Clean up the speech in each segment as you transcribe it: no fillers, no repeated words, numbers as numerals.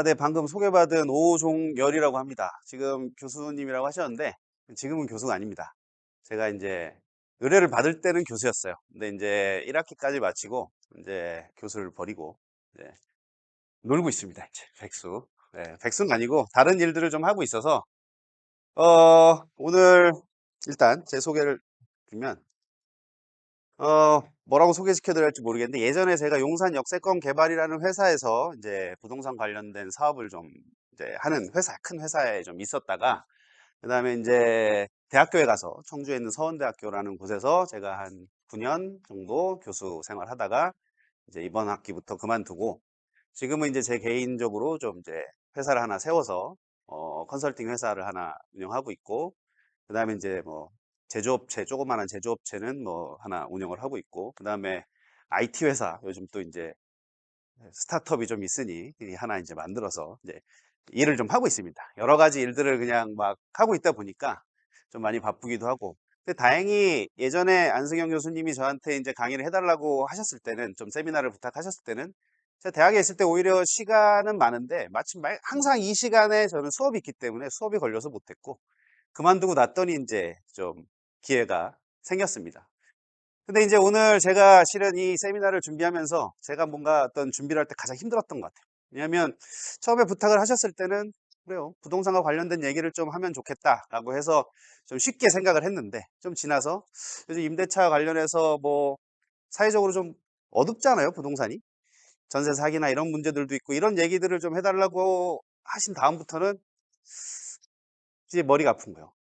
네, 방금 소개받은 오종열이라고 합니다. 지금 교수님이라고 하셨는데, 지금은 교수가 아닙니다. 제가 이제 의뢰를 받을 때는 교수였어요. 근데 이제 1학기까지 마치고, 이제 교수를 버리고, 이제 놀고 있습니다. 이제 백수. 네, 백수는 아니고, 다른 일들을 좀 하고 있어서, 오늘 일단 제 소개를 드리면, 뭐라고 소개시켜 드려야 할지 모르겠는데 예전에 제가 용산 역세권 개발이라는 회사에서 이제 부동산 관련된 사업을 좀 이제 하는 회사, 큰 회사에 좀 있었다가 그다음에 이제 대학교에 가서 청주에 있는 서원대학교라는 곳에서 제가 한 9년 정도 교수 생활하다가 이제 이번 학기부터 그만두고 지금은 이제 제 개인적으로 좀 이제 회사를 하나 세워서 컨설팅 회사를 하나 운영하고 있고 그다음에 이제 뭐 제조업체 조그마한 제조업체는 뭐 하나 운영을 하고 있고 그다음에 IT 회사 요즘 또 이제 스타트업이 좀 있으니 이 하나 이제 만들어서 이제 일을 좀 하고 있습니다. 여러 가지 일들을 그냥 막 하고 있다 보니까 좀 많이 바쁘기도 하고. 근데 다행히 예전에 안승현 교수님이 저한테 이제 강의를 해달라고 하셨을 때는 좀 세미나를 부탁하셨을 때는 제가 대학에 있을 때 오히려 시간은 많은데 마침 항상 이 시간에 저는 수업이 있기 때문에 수업이 걸려서 못했고 그만두고 났더니 이제 좀 기회가 생겼습니다. 근데 이제 오늘 제가 실은 이 세미나를 준비하면서 제가 뭔가 어떤 준비를 할 때 가장 힘들었던 것 같아요. 왜냐하면 처음에 부탁을 하셨을 때는 그래요. 부동산과 관련된 얘기를 좀 하면 좋겠다라고 해서 좀 쉽게 생각을 했는데 좀 지나서 요즘 임대차 관련해서 뭐 사회적으로 좀 어둡잖아요, 부동산이. 전세 사기나 이런 문제들도 있고 이런 얘기들을 좀 해달라고 하신 다음부터는 이제 머리가 아픈 거예요.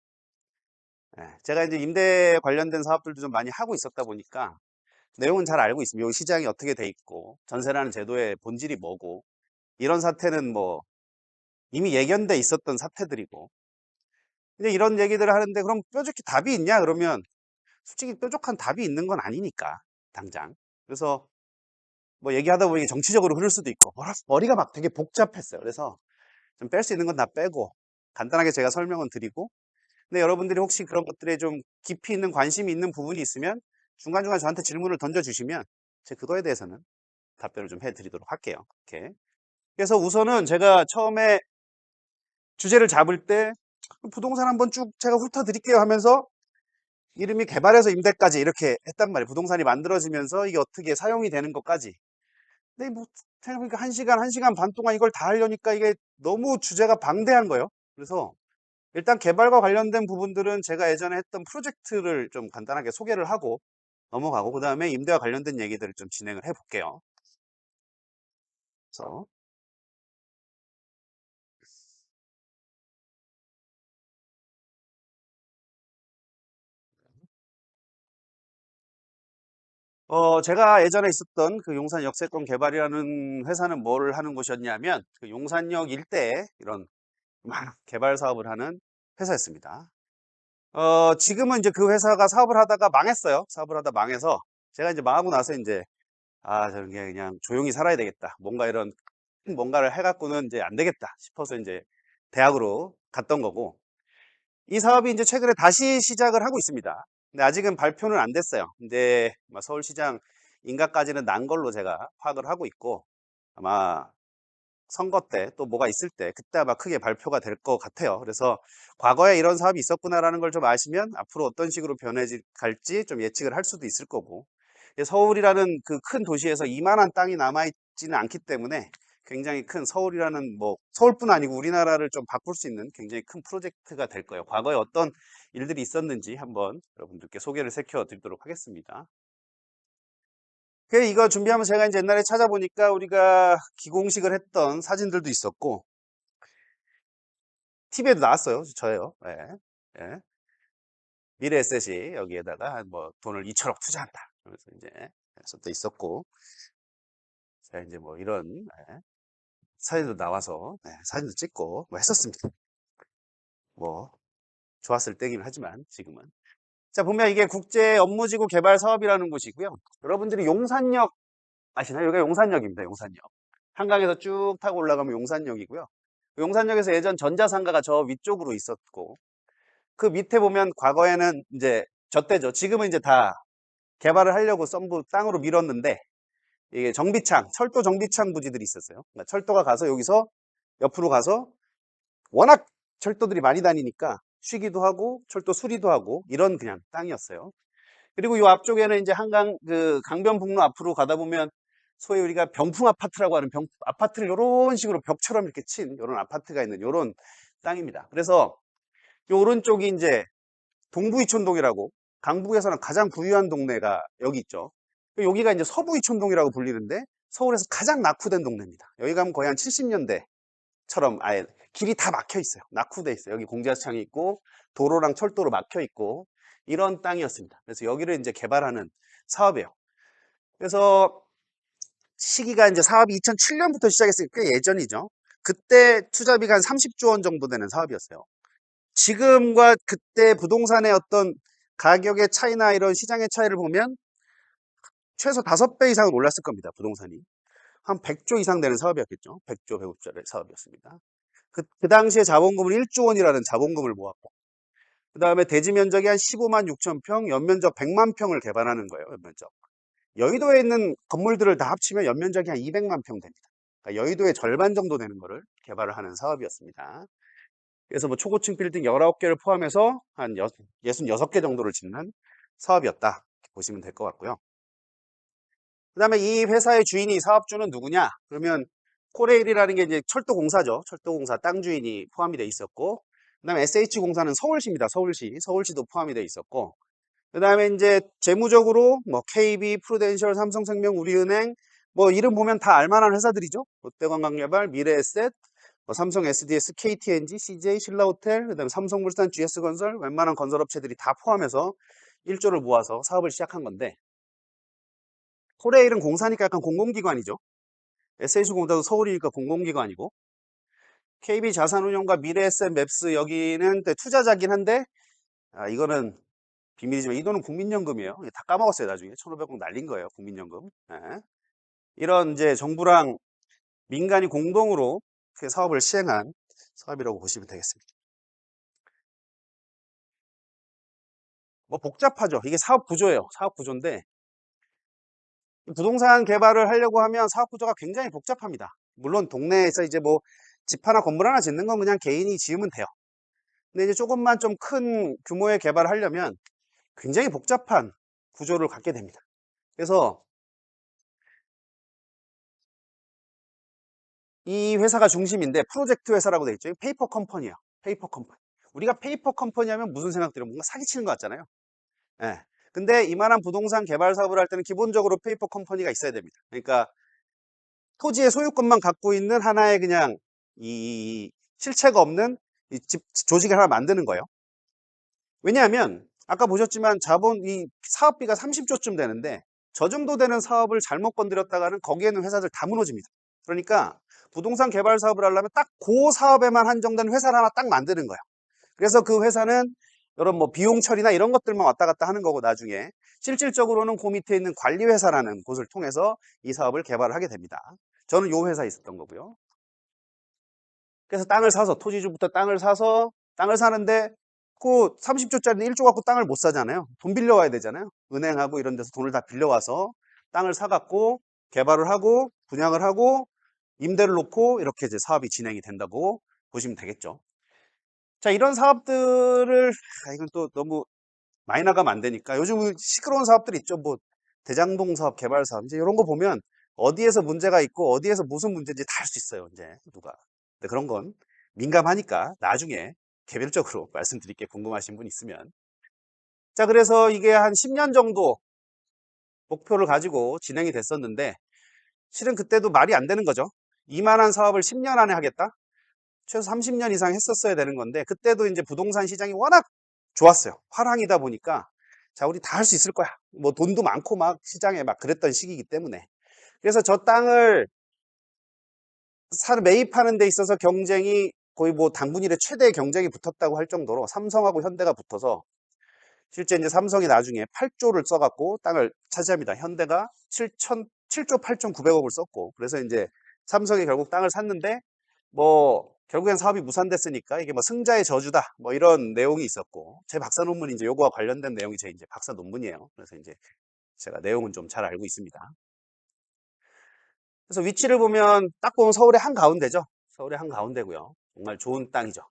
예, 제가 이제 임대 관련된 사업들도 좀 많이 하고 있었다 보니까 내용은 잘 알고 있습니다. 이 시장이 어떻게 돼 있고 전세라는 제도의 본질이 뭐고 이런 사태는 뭐 이미 예견돼 있었던 사태들이고 이제 이런 얘기들을 하는데 그럼 뾰족히 답이 있냐 그러면 솔직히 뾰족한 답이 있는 건 아니니까 당장 그래서 뭐 얘기하다 보니 정치적으로 흐를 수도 있고 머리가 막 되게 복잡했어요. 그래서 좀 뺄 수 있는 건 다 빼고 간단하게 제가 설명은 드리고 근데 여러분들이 혹시 그런 것들에 좀 깊이 있는 관심이 있는 부분이 있으면 중간중간 저한테 질문을 던져주시면 제가 그거에 대해서는 답변을 좀 해드리도록 할게요. 이렇게. 그래서 우선은 제가 처음에 주제를 잡을 때 부동산 한번 쭉 제가 훑어드릴게요 하면서 이름이 개발해서 임대까지 이렇게 했단 말이에요. 부동산이 만들어지면서 이게 어떻게 사용이 되는 것까지. 근데 뭐 생각해보니까 1시간, 1시간 반 동안 이걸 다 하려니까 이게 너무 주제가 방대한 거예요. 그래서 일단 개발과 관련된 부분들은 제가 예전에 했던 프로젝트를 좀 간단하게 소개를 하고 넘어가고 그 다음에 임대와 관련된 얘기들을 좀 진행을 해볼게요. 그래서 제가 예전에 있었던 그 용산 역세권 개발이라는 회사는 뭘 하는 곳이었냐면 그 용산역 일대에 이런 막 개발 사업을 하는 회사였습니다. 지금은 이제 그 회사가 사업을 하다가 망했어요. 사업을 하다 망해서 제가 이제 망하고 나서 이제 저런 게 그냥 조용히 살아야 되겠다. 뭔가 이런 뭔가를 해갖고는 이제 안 되겠다 싶어서 이제 대학으로 갔던 거고 이 사업이 이제 최근에 다시 시작을 하고 있습니다. 근데 아직은 발표는 안 됐어요. 근데 아마 서울시장 인가까지는 난 걸로 제가 파악을 하고 있고 아마 선거 때 또 뭐가 있을 때 그때 아마 크게 발표가 될 것 같아요. 그래서 과거에 이런 사업이 있었구나라는 걸 좀 아시면 앞으로 어떤 식으로 변해 갈지 좀 예측을 할 수도 있을 거고 서울이라는 그 큰 도시에서 이만한 땅이 남아 있지는 않기 때문에 굉장히 큰 서울이라는 뭐 서울뿐 아니고 우리나라를 좀 바꿀 수 있는 굉장히 큰 프로젝트가 될 거예요. 과거에 어떤 일들이 있었는지 한번 여러분들께 소개를 시켜 드리도록 하겠습니다. 이거 준비하면 제가 이제 옛날에 찾아보니까 우리가 기공식을 했던 사진들도 있었고 TV에도 나왔어요. 저예요. 예. 예. 미래 에셋이 여기에다가 뭐 돈을 2천억 투자한다. 그래서 이제 그래서 또 있었고 제가 이제 뭐 이런 사진도 나와서 사진도 찍고 뭐 했었습니다. 뭐 좋았을 때긴 하지만 지금은 자 보면 이게 국제 업무지구 개발 사업이라는 곳이고요. 여러분들이 용산역 아시나요? 여기가 용산역입니다. 용산역. 한강에서 쭉 타고 올라가면 용산역이고요. 용산역에서 예전 전자상가가 저 위쪽으로 있었고 그 밑에 보면 과거에는 이제 젖대죠. 지금은 이제 다 개발을 하려고 썸부 땅으로 밀었는데 이게 정비창, 철도 정비창 부지들이 있었어요. 그러니까 철도가 가서 여기서 옆으로 가서 워낙 철도들이 많이 다니니까 쉬기도 하고 철도 수리도 하고 이런 그냥 땅이었어요. 그리고 이 앞쪽에는 이제 한강 그 강변북로 앞으로 가다 보면 소위 우리가 병풍 아파트라고 하는 아파트를 이런 식으로 벽처럼 이렇게 친 이런 아파트가 있는 이런 땅입니다. 그래서 이 오른쪽이 이제 동부이촌동이라고 강북에서는 가장 부유한 동네가 여기 있죠. 여기가 이제 서부이촌동이라고 불리는데 서울에서 가장 낙후된 동네입니다. 여기 가면 거의 한 70년대처럼 아예 길이 다 막혀 있어요. 낙후돼 있어요. 여기 공자창이 있고 도로랑 철도로 막혀 있고 이런 땅이었습니다. 그래서 여기를 이제 개발하는 사업이에요. 그래서 시기가 이제 사업이 2007년부터 시작했으니까 꽤 예전이죠. 그때 투자비가 한 30조 원 정도 되는 사업이었어요. 지금과 그때 부동산의 어떤 가격의 차이나 이런 시장의 차이를 보면 최소 5배 이상은 올랐을 겁니다. 부동산이. 한 100조 이상 되는 사업이었겠죠. 100조, 100억짜리 사업이었습니다. 그 당시에 자본금을 1조 원이라는 자본금을 모았고, 그 다음에 대지 면적이 한 15만 6천 평, 연면적 100만 평을 개발하는 거예요. 연면적. 여의도에 있는 건물들을 다 합치면 연면적이 한 200만 평 됩니다. 그러니까 여의도의 절반 정도 되는 거를 개발을 하는 사업이었습니다. 그래서 뭐 초고층 빌딩 19개를 포함해서 한 66개 정도를 짓는 사업이었다. 이렇게 보시면 될 것 같고요. 그 다음에 이 회사의 주인이 사업주는 누구냐? 그러면 코레일이라는 게 이제 철도공사죠. 철도공사 땅 주인이 포함이 돼 있었고, 그 다음에 SH공사는 서울시입니다. 서울시. 서울시도 포함이 돼 있었고, 그 다음에 이제 재무적으로 뭐 KB, 프루덴셜, 삼성생명, 우리은행 뭐 이름 보면 다 알만한 회사들이죠. 롯데관광개발, 미래에셋, 뭐 삼성 SDS, KTNG, CJ, 신라호텔, 그다음에 삼성물산, GS건설 웬만한 건설업체들이 다 포함해서 1조를 모아서 사업을 시작한 건데 코레일은 공사니까 약간 공공기관이죠. SH공사도 서울이니까 공공기관이고 KB자산운용과 미래에셋, 맵스 여기는 투자자긴 한데 이거는 비밀이지만 이 돈은 국민연금이에요. 다 까먹었어요. 나중에 1,500억 날린 거예요. 국민연금. 예. 이런 이제 정부랑 민간이 공동으로 그 사업을 시행한 사업이라고 보시면 되겠습니다. 뭐 복잡하죠. 이게 사업 구조예요. 사업 구조인데 부동산 개발을 하려고 하면 사업 구조가 굉장히 복잡합니다. 물론 동네에서 이제 뭐 집 하나 건물 하나 짓는 건 그냥 개인이 지으면 돼요. 근데 이제 조금만 좀 큰 규모의 개발을 하려면 굉장히 복잡한 구조를 갖게 됩니다. 그래서 이 회사가 중심인데 프로젝트 회사라고 되어 있죠. 페이퍼 컴퍼니야. 페이퍼 컴퍼니. 우리가 페이퍼 컴퍼니 하면 무슨 생각 들어요? 뭔가 사기치는 것 같잖아요. 예. 근데 이만한 부동산 개발 사업을 할 때는 기본적으로 페이퍼 컴퍼니가 있어야 됩니다. 그러니까 토지의 소유권만 갖고 있는 하나의 그냥 이 실체가 없는 이 조직을 하나 만드는 거예요. 왜냐하면 아까 보셨지만 이 사업비가 30조쯤 되는데 저 정도 되는 사업을 잘못 건드렸다가는 거기에는 회사들 다 무너집니다. 그러니까 부동산 개발 사업을 하려면 딱 그 사업에만 한정된 회사를 하나 딱 만드는 거예요. 그래서 그 회사는 이런 뭐 비용 처리나 이런 것들만 왔다 갔다 하는 거고 나중에 실질적으로는 그 밑에 있는 관리회사라는 곳을 통해서 이 사업을 개발을 하게 됩니다. 저는 요 회사에 있었던 거고요. 그래서 땅을 사서 토지주부터 땅을 사는데 그 30조짜리 1조 갖고 땅을 못 사잖아요. 돈 빌려와야 되잖아요. 은행하고 이런 데서 돈을 다 빌려와서 땅을 사갖고 개발을 하고 분양을 하고 임대를 놓고 이렇게 이제 사업이 진행이 된다고 보시면 되겠죠. 자, 이런 사업들을 이건 또 너무 많이 나가면 안 되니까 요즘 시끄러운 사업들 있죠. 뭐 대장동 사업, 개발 사업 이제 이런 거 보면 어디에서 문제가 있고 어디에서 무슨 문제인지 다 알 수 있어요. 이제 누가. 근데 그런 건 민감하니까 나중에 개별적으로 말씀드릴게 궁금하신 분 있으면. 자, 그래서 이게 한 10년 정도 목표를 가지고 진행이 됐었는데 실은 그때도 말이 안 되는 거죠. 이만한 사업을 10년 안에 하겠다? 최소 30년 이상 했었어야 되는 건데 그때도 이제 부동산 시장이 워낙 좋았어요. 화랑이다 보니까 자, 우리 다 할 수 있을 거야. 뭐 돈도 많고 막 시장에 막 그랬던 시기이기 때문에. 그래서 저 땅을 매입하는 데 있어서 경쟁이 거의 뭐 당분일의 최대 경쟁이 붙었다고 할 정도로 삼성하고 현대가 붙어서 실제 이제 삼성이 나중에 8조를 써갖고 땅을 차지합니다. 현대가 7조 8,900억을 썼고 그래서 이제 삼성이 결국 땅을 샀는데 뭐 결국엔 사업이 무산됐으니까 이게 뭐 승자의 저주다 뭐 이런 내용이 있었고 제 박사 논문이 이제 요거와 관련된 내용이 제 이제 박사 논문이에요. 그래서 이제 제가 내용은 좀 잘 알고 있습니다. 그래서 위치를 보면 딱 보면 서울의 한가운데죠. 서울의 한가운데고요. 정말 좋은 땅이죠.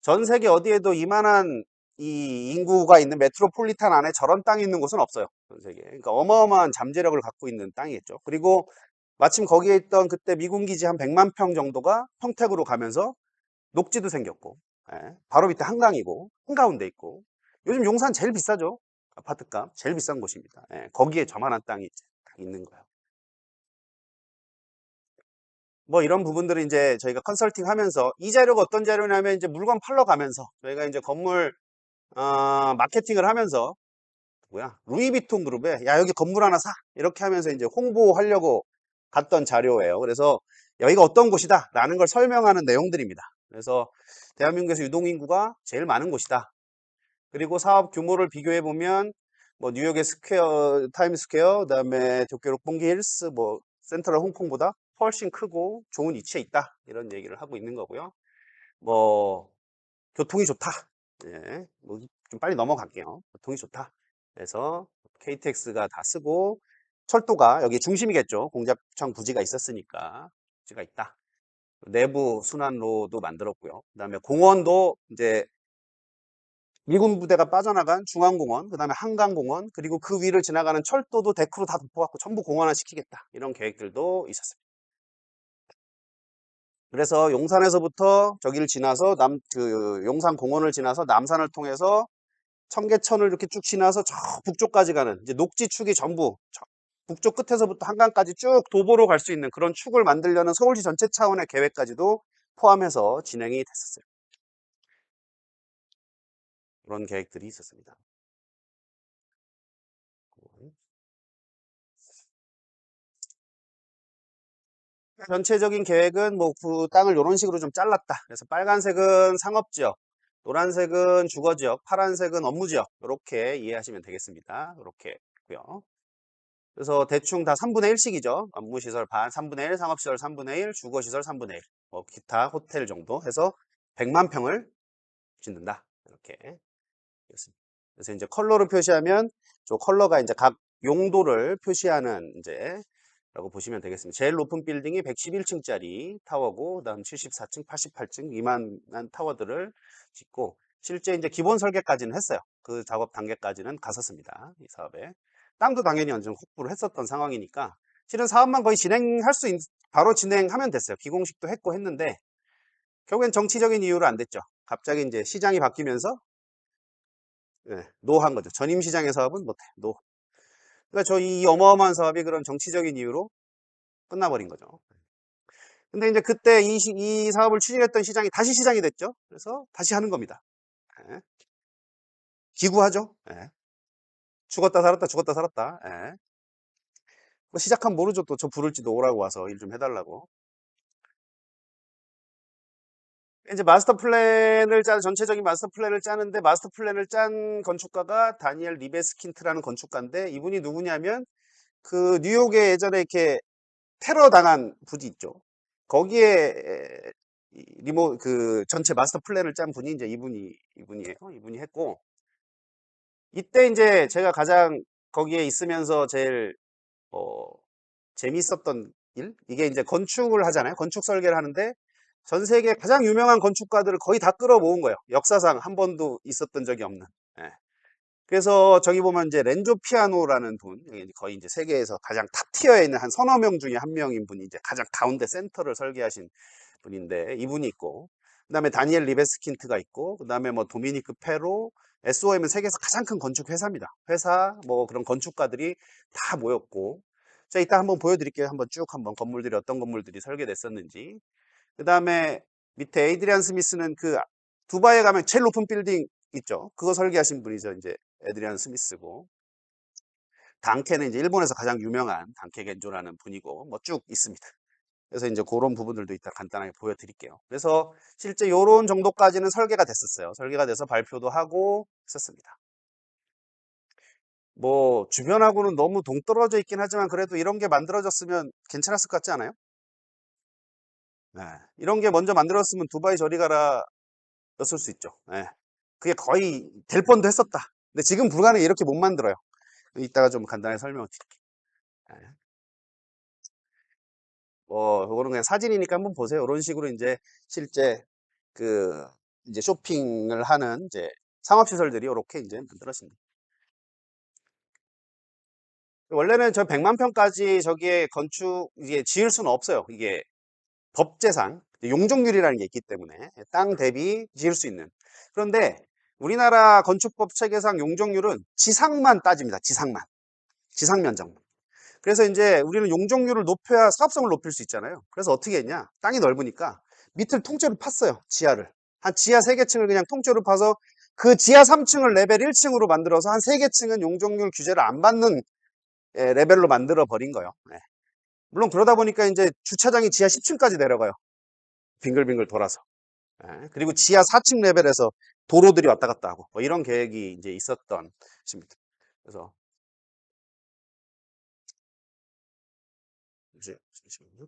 전 세계 어디에도 이만한 이 인구가 있는 메트로폴리탄 안에 저런 땅이 있는 곳은 없어요. 전 세계. 그러니까 어마어마한 잠재력을 갖고 있는 땅이겠죠. 그리고 마침 거기에 있던 그때 미군 기지 한 100만 평 정도가 평택으로 가면서 녹지도 생겼고, 예, 바로 밑에 한강이고, 한가운데 있고, 요즘 용산 제일 비싸죠. 아파트값 제일 비싼 곳입니다. 예, 거기에 저만한 땅이 딱 있는 거예요. 뭐 이런 부분들은 이제 저희가 컨설팅 하면서 이 자료가 어떤 자료냐면 이제 물건 팔러 가면서 저희가 이제 건물 마케팅을 하면서 뭐야 루이비통 그룹에 야 여기 건물 하나 사 이렇게 하면서 이제 홍보하려고 갔던 자료예요. 그래서 여기가 어떤 곳이다 라는 걸 설명하는 내용들입니다. 그래서 대한민국에서 유동인구가 제일 많은 곳이다. 그리고 사업 규모를 비교해 보면 뭐 뉴욕의 스퀘어 타임스퀘어 그다음에 도쿄 록봉기 힐스 뭐 센트럴 홍콩보다 훨씬 크고 좋은 위치에 있다 이런 얘기를 하고 있는 거고요. 뭐 교통이 좋다. 예, 뭐좀 빨리 넘어갈게요. 교통이 좋다. 그래서 KTX가 다 쓰고 철도가 여기 중심이겠죠. 공작청 부지가 있었으니까 부지가 있다. 내부 순환로도 만들었고요. 그다음에 공원도 이제 미군 부대가 빠져나간 중앙공원, 그다음에 한강공원, 그리고 그 위를 지나가는 철도도 데크로 다 덮어갖고 전부 공원화 시키겠다. 이런 계획들도 있었습니다. 그래서 용산에서부터 저기를 지나서 용산 공원을 지나서 남산을 통해서 청계천을 이렇게 쭉 지나서 저 북쪽까지 가는 이제 녹지축이 전부 북쪽 끝에서부터 한강까지 쭉 도보로 갈 수 있는 그런 축을 만들려는 서울시 전체 차원의 계획까지도 포함해서 진행이 됐었어요. 그런 계획들이 있었습니다. 전체적인 계획은 뭐 그 땅을 이런 식으로 좀 잘랐다. 그래서 빨간색은 상업지역, 노란색은 주거지역, 파란색은 업무지역 이렇게 이해하시면 되겠습니다. 이렇게 있고요. 그래서 대충 다 3분의 1씩이죠. 업무시설 반 3분의 1, 상업시설 3분의 1, 주거시설 3분의 1, 뭐 기타 호텔 정도 해서 100만 평을 짓는다. 이렇게 되었습니다. 그래서 이제 컬러로 표시하면 저 컬러가 이제 각 용도를 표시하는 이제 라고 보시면 되겠습니다. 제일 높은 빌딩이 111층짜리 타워고, 그다음 74층, 88층 이만한 타워들을 짓고 실제 이제 기본 설계까지는 했어요. 그 작업 단계까지는 갔었습니다. 이 사업에 땅도 당연히 완전 확보를 했었던 상황이니까 실은 사업만 거의 바로 진행하면 됐어요. 기공식도 했고 했는데 결국엔 정치적인 이유로 안 됐죠. 갑자기 이제 시장이 바뀌면서 노한 거죠. 전임 시장의 사업은 못해. 노. 그러니까 저 이 어마어마한 사업이 그런 정치적인 이유로 끝나버린 거죠. 근데 이제 그때 이 사업을 추진했던 시장이 다시 시장이 됐죠. 그래서 다시 하는 겁니다. 예. 기구하죠. 예. 죽었다 살았다 죽었다 살았다. 예. 뭐 시작하면 모르죠. 또 저 부를지도 오라고 와서 일 좀 해달라고. 이제 전체적인 마스터 플랜을 짜는데 마스터 플랜을 짠 건축가가 다니엘 리베스킨트라는 건축가인데 이분이 누구냐면 그 뉴욕에 예전에 이렇게 테러 당한 부지 있죠. 거기에 그 전체 마스터 플랜을 짠 분이 이제 이분이에요. 이분이 했고 이때 이제 제가 가장 거기에 있으면서 제일 어, 재밌었던 일 이게 이제 건축을 하잖아요. 건축 설계를 하는데 전 세계 가장 유명한 건축가들을 거의 다 끌어모은 거예요. 역사상 한 번도 있었던 적이 없는. 예. 그래서 저기 보면 이제 렌조 피아노라는 분, 거의 이제 세계에서 가장 탑 티어에 있는 한 서너 명 중에 한 명인 분이 이제 가장 가운데 센터를 설계하신 분인데 이분이 있고, 그다음에 다니엘 리베스킨트가 있고, 그다음에 뭐 도미니크 페로, SOM은 세계에서 가장 큰 건축 회사입니다. 회사 뭐 그런 건축가들이 다 모였고, 자 이따 한번 보여드릴게요. 한번 쭉 한번 건물들이 어떤 건물들이 설계됐었는지. 그다음에 밑에 에이드리안 스미스는 그 두바이에 가면 제일 높은 빌딩 있죠. 그거 설계하신 분이죠. 이제 에드리안 스미스고 단케는 이제 일본에서 가장 유명한 단케 겐조라는 분이고 뭐 쭉 있습니다. 그래서 이제 그런 부분들도 이따 간단하게 보여드릴게요. 그래서 실제 요런 정도까지는 설계가 됐었어요. 설계가 돼서 발표도 하고 했었습니다. 뭐 주변하고는 너무 동떨어져 있긴 하지만 그래도 이런 게 만들어졌으면 괜찮았을 것 같지 않아요? 네. 이런 게 먼저 만들었으면 두바이 저리 가라 였을 수 있죠. 네. 그게 거의 될 뻔도 했었다. 근데 지금 불가능해 이렇게 못 만들어요. 이따가 좀 간단히 설명을 드릴게요. 네. 요거는 그냥 사진이니까 한번 보세요. 이런 식으로 이제 실제 그 이제 쇼핑을 하는 이제 상업시설들이 이렇게 이제 만들어집니다. 원래는 저 100만 평까지 저기에 건축 이게 지을 수는 없어요. 이게 법제상 용적률이라는 게 있기 때문에 땅 대비 지을 수 있는. 그런데 우리나라 건축법 체계상 용적률은 지상만 따집니다. 지상만. 지상 면적만. 그래서 이제 우리는 용적률을 높여야 사업성을 높일 수 있잖아요. 그래서 어떻게 했냐? 땅이 넓으니까 밑을 통째로 팠어요. 지하를. 한 지하 3개층을 그냥 통째로 파서 그 지하 3층을 레벨 1층으로 만들어서 한 3개층은 용적률 규제를 안 받는 레벨로 만들어 버린 거예요. 네. 물론 그러다 보니까 이제 주차장이 지하 10층까지 내려가요. 빙글빙글 돌아서. 예, 그리고 지하 4층 레벨에서 도로들이 왔다 갔다 하고 뭐 이런 계획이 이제 있었던 것입니다. 그래서 이제 잠시만요.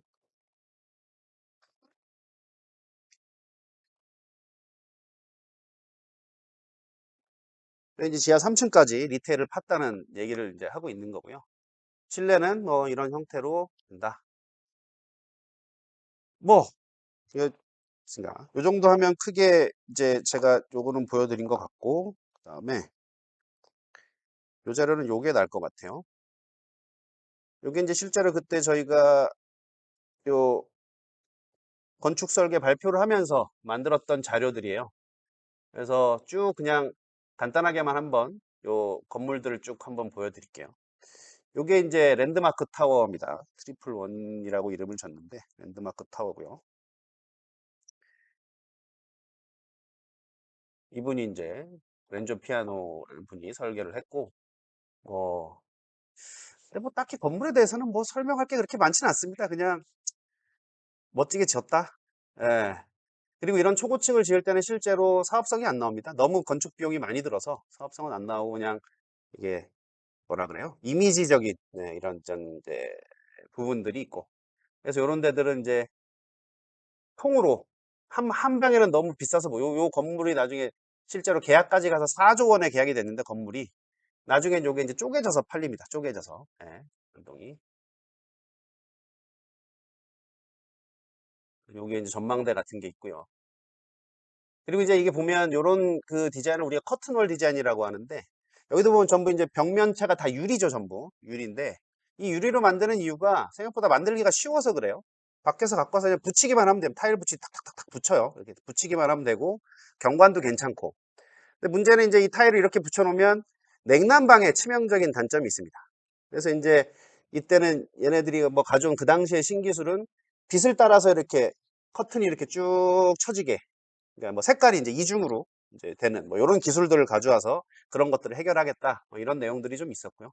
이제 지하 3층까지 리테일을 팠다는 얘기를 이제 하고 있는 거고요. 실내는 뭐 이런 형태로 된다. 뭐 이거 요 정도 하면 크게 이제 제가 요거는 보여드린 것 같고 그다음에 요 자료는 요게 나을 것 같아요. 요게 이제 실제로 그때 저희가 요 건축 설계 발표를 하면서 만들었던 자료들이에요. 그래서 쭉 그냥 간단하게만 한번 요 건물들을 쭉 한번 보여드릴게요. 요게 이제 랜드마크 타워입니다. 트리플 원이라고 이름을 줬는데 랜드마크 타워고요. 이분이 이제 렌조 피아노라는 분이 설계를 했고 뭐 근데 뭐 딱히 건물에 대해서는 뭐 설명할 게 그렇게 많지는 않습니다. 그냥 멋지게 지었다. 예. 그리고 이런 초고층을 지을 때는 실제로 사업성이 안 나옵니다. 너무 건축 비용이 많이 들어서 사업성은 안 나오고 그냥 이게 뭐라 그래요? 이미지적인 네, 이런 전 이제 부분들이 있고. 그래서 이런 데들은 이제 통으로 한 병에는 너무 비싸서 뭐 요 건물이 나중에 실제로 계약까지 가서 4조 원에 계약이 됐는데 건물이 나중엔 요게 이제 쪼개져서 팔립니다. 쪼개져서. 예. 한동이. 요게 이제 전망대 같은 게 있고요. 그리고 이제 이게 보면 요런 그 디자인을 우리가 커튼홀 디자인이라고 하는데 여기도 보면 전부 이제 벽면체가 다 유리죠, 전부. 유리인데 이 유리로 만드는 이유가 생각보다 만들기가 쉬워서 그래요. 밖에서 갖고 와서 그냥 붙이기만 하면 됩니다. 타일 붙이 탁탁탁탁 붙여요. 이렇게 붙이기만 하면 되고 경관도 괜찮고. 근데 문제는 이제 이 타일을 이렇게 붙여놓으면 냉난방에 치명적인 단점이 있습니다. 그래서 이제 이때는 얘네들이 뭐 가져온 그 당시의 신기술은 빛을 따라서 이렇게 커튼이 이렇게 쭉 쳐지게 그러니까 뭐 색깔이 이제 이중으로 이제 되는 뭐 이런 기술들을 가져와서 그런 것들을 해결하겠다 뭐 이런 내용들이 좀 있었고요.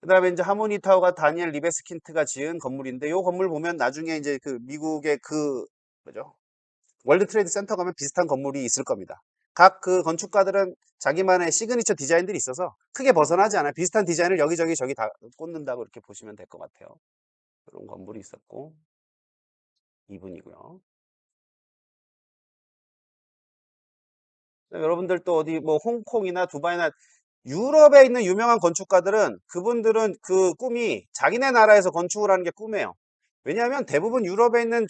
그다음에 이제 하모니 타워가 다니엘 리베스킨트가 지은 건물인데 이 건물 보면 나중에 이제 그 미국의 그 뭐죠? 월드 트레이드 센터 가면 비슷한 건물이 있을 겁니다. 각 그 건축가들은 자기만의 시그니처 디자인들이 있어서 크게 벗어나지 않아요. 비슷한 디자인을 여기저기 저기 다 꽂는다고 이렇게 보시면 될 것 같아요. 그런 건물이 있었고 이분이고요. 여러분들 또 어디 뭐 홍콩이나 두바이나 유럽에 있는 유명한 건축가들은 그분들은 그 꿈이 자기네 나라에서 건축을 하는 게 꿈이에요. 왜냐하면 대부분 유럽에 있는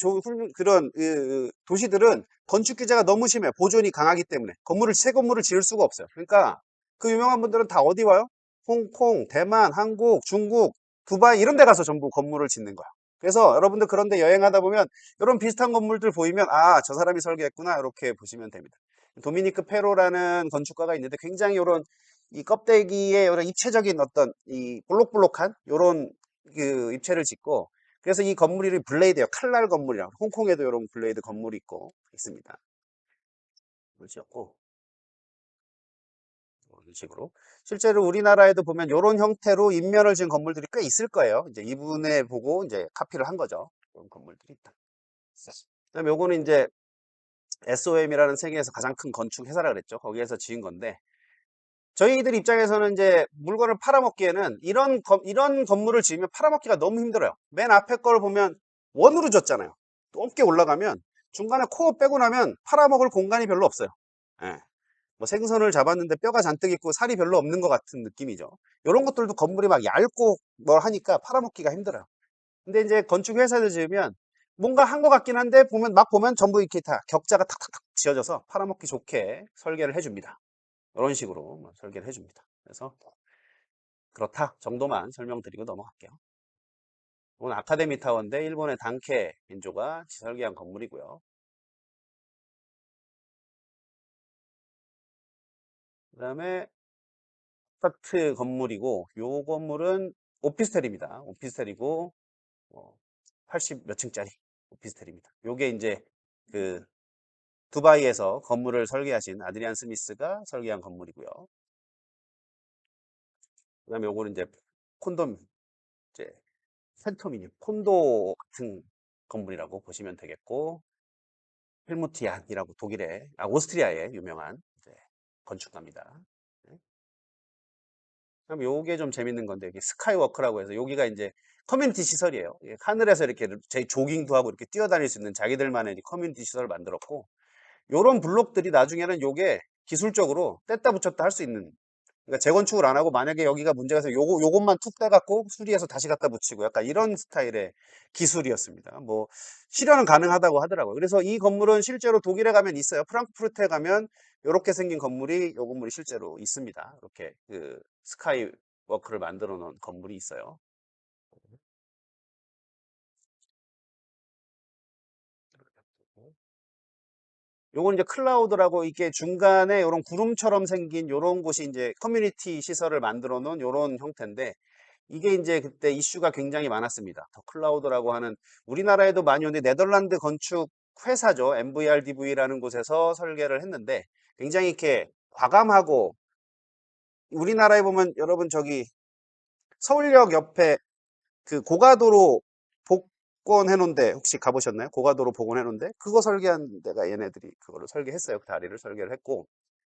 그런 도시들은 건축 규제가 너무 심해요. 보존이 강하기 때문에 새 건물을 지을 수가 없어요. 그러니까 그 유명한 분들은 다 어디 와요? 홍콩, 대만, 한국, 중국, 두바이 이런 데 가서 전부 건물을 짓는 거야. 그래서 여러분들 그런데 여행하다 보면 이런 비슷한 건물들 보이면 아, 저 사람이 설계했구나 이렇게 보시면 됩니다. 도미니크 페로라는 건축가가 있는데 굉장히 이런 이 껍데기에 이런 입체적인 어떤 이 볼록볼록한 이런 그 입체를 짓고 그래서 이 건물이 블레이드예요. 칼날 건물이라고. 홍콩에도 이런 블레이드 건물이 있고 있습니다. 이걸 지었고 이런 식으로 실제로 우리나라에도 보면 이런 형태로 인면을 지은 건물들이 꽤 있을 거예요. 이제 이분의 보고 이제 카피를 한 거죠. 이런 건물들이 있다. 그다음에 요거는 이제 SOM이라는 세계에서 가장 큰 건축 회사라 그랬죠. 거기에서 지은 건데 저희들 입장에서는 이제 물건을 팔아먹기에는 이런 건물을 지으면 팔아먹기가 너무 힘들어요. 맨 앞에 거를 보면 원으로 졌잖아요. 높게 올라가면 중간에 코어 빼고 나면 팔아먹을 공간이 별로 없어요. 예. 뭐 생선을 잡았는데 뼈가 잔뜩 있고 살이 별로 없는 것 같은 느낌이죠. 이런 것들도 건물이 막 얇고 뭘 하니까 팔아먹기가 힘들어요. 근데 이제 건축 회사를 지으면 뭔가 한 것 같긴 한데 막 보면 전부 이렇게 다 격자가 탁탁탁 지어져서 팔아먹기 좋게 설계를 해줍니다. 이런 식으로 뭐 설계를 해줍니다. 그래서 그렇다 정도만 설명드리고 넘어갈게요. 이건 아카데미 타워인데 일본의 단케 민조가 설계한 건물이고요. 그다음에 아파트 건물이고 요 건물은 오피스텔입니다. 오피스텔이고 80 몇 층짜리 오피스텔입니다. 요게 이제 그 두바이에서 건물을 설계하신 아드리안 스미스가 설계한 건물이고요. 그다음에 요거는 이제 콘돔 이제 센토미늄 콘도 같은 건물이라고 보시면 되겠고 헬무티안이라고 독일의 오스트리아의 유명한 이제 건축가입니다. 네. 그럼 요게 좀 재밌는 건데 여기 스카이워크라고 해서 여기가 이제 커뮤니티 시설이에요. 하늘에서 이렇게 제 조깅도 하고 이렇게 뛰어다닐 수 있는 자기들만의 커뮤니티 시설을 만들었고 요런 블록들이 나중에는 요게 기술적으로 뗐다 붙였다 할 수 있는 그러니까 재건축을 안 하고 만약에 여기가 문제가 있어서 요것만 툭 떼갖고 수리해서 다시 갖다 붙이고 약간 이런 스타일의 기술이었습니다. 뭐 실현은 가능하다고 하더라고요. 그래서 이 건물은 실제로 독일에 가면 있어요. 프랑크푸르트에 가면 이렇게 생긴 건물이 요 건물이 실제로 있습니다. 이렇게 그 스카이 워크를 만들어 놓은 건물이 있어요. 요건 이제 클라우드라고 이게 중간에 이런 구름처럼 생긴 요런 곳이 이제 커뮤니티 시설을 만들어 놓은 요런 형태인데 이게 이제 그때 이슈가 굉장히 많았습니다. 더 클라우드라고 하는 우리나라에도 많이 오는데 네덜란드 건축 회사죠. MVRDV라는 곳에서 설계를 했는데 굉장히 이렇게 과감하고 우리나라에 보면 여러분 저기 서울역 옆에 그 고가도로 복원해 놓은데 혹시 가보셨나요? 고가도로 복원해 놓은데 그거 설계한 데가 얘네들이 그거를 설계했어요. 그 다리를 설계를 했고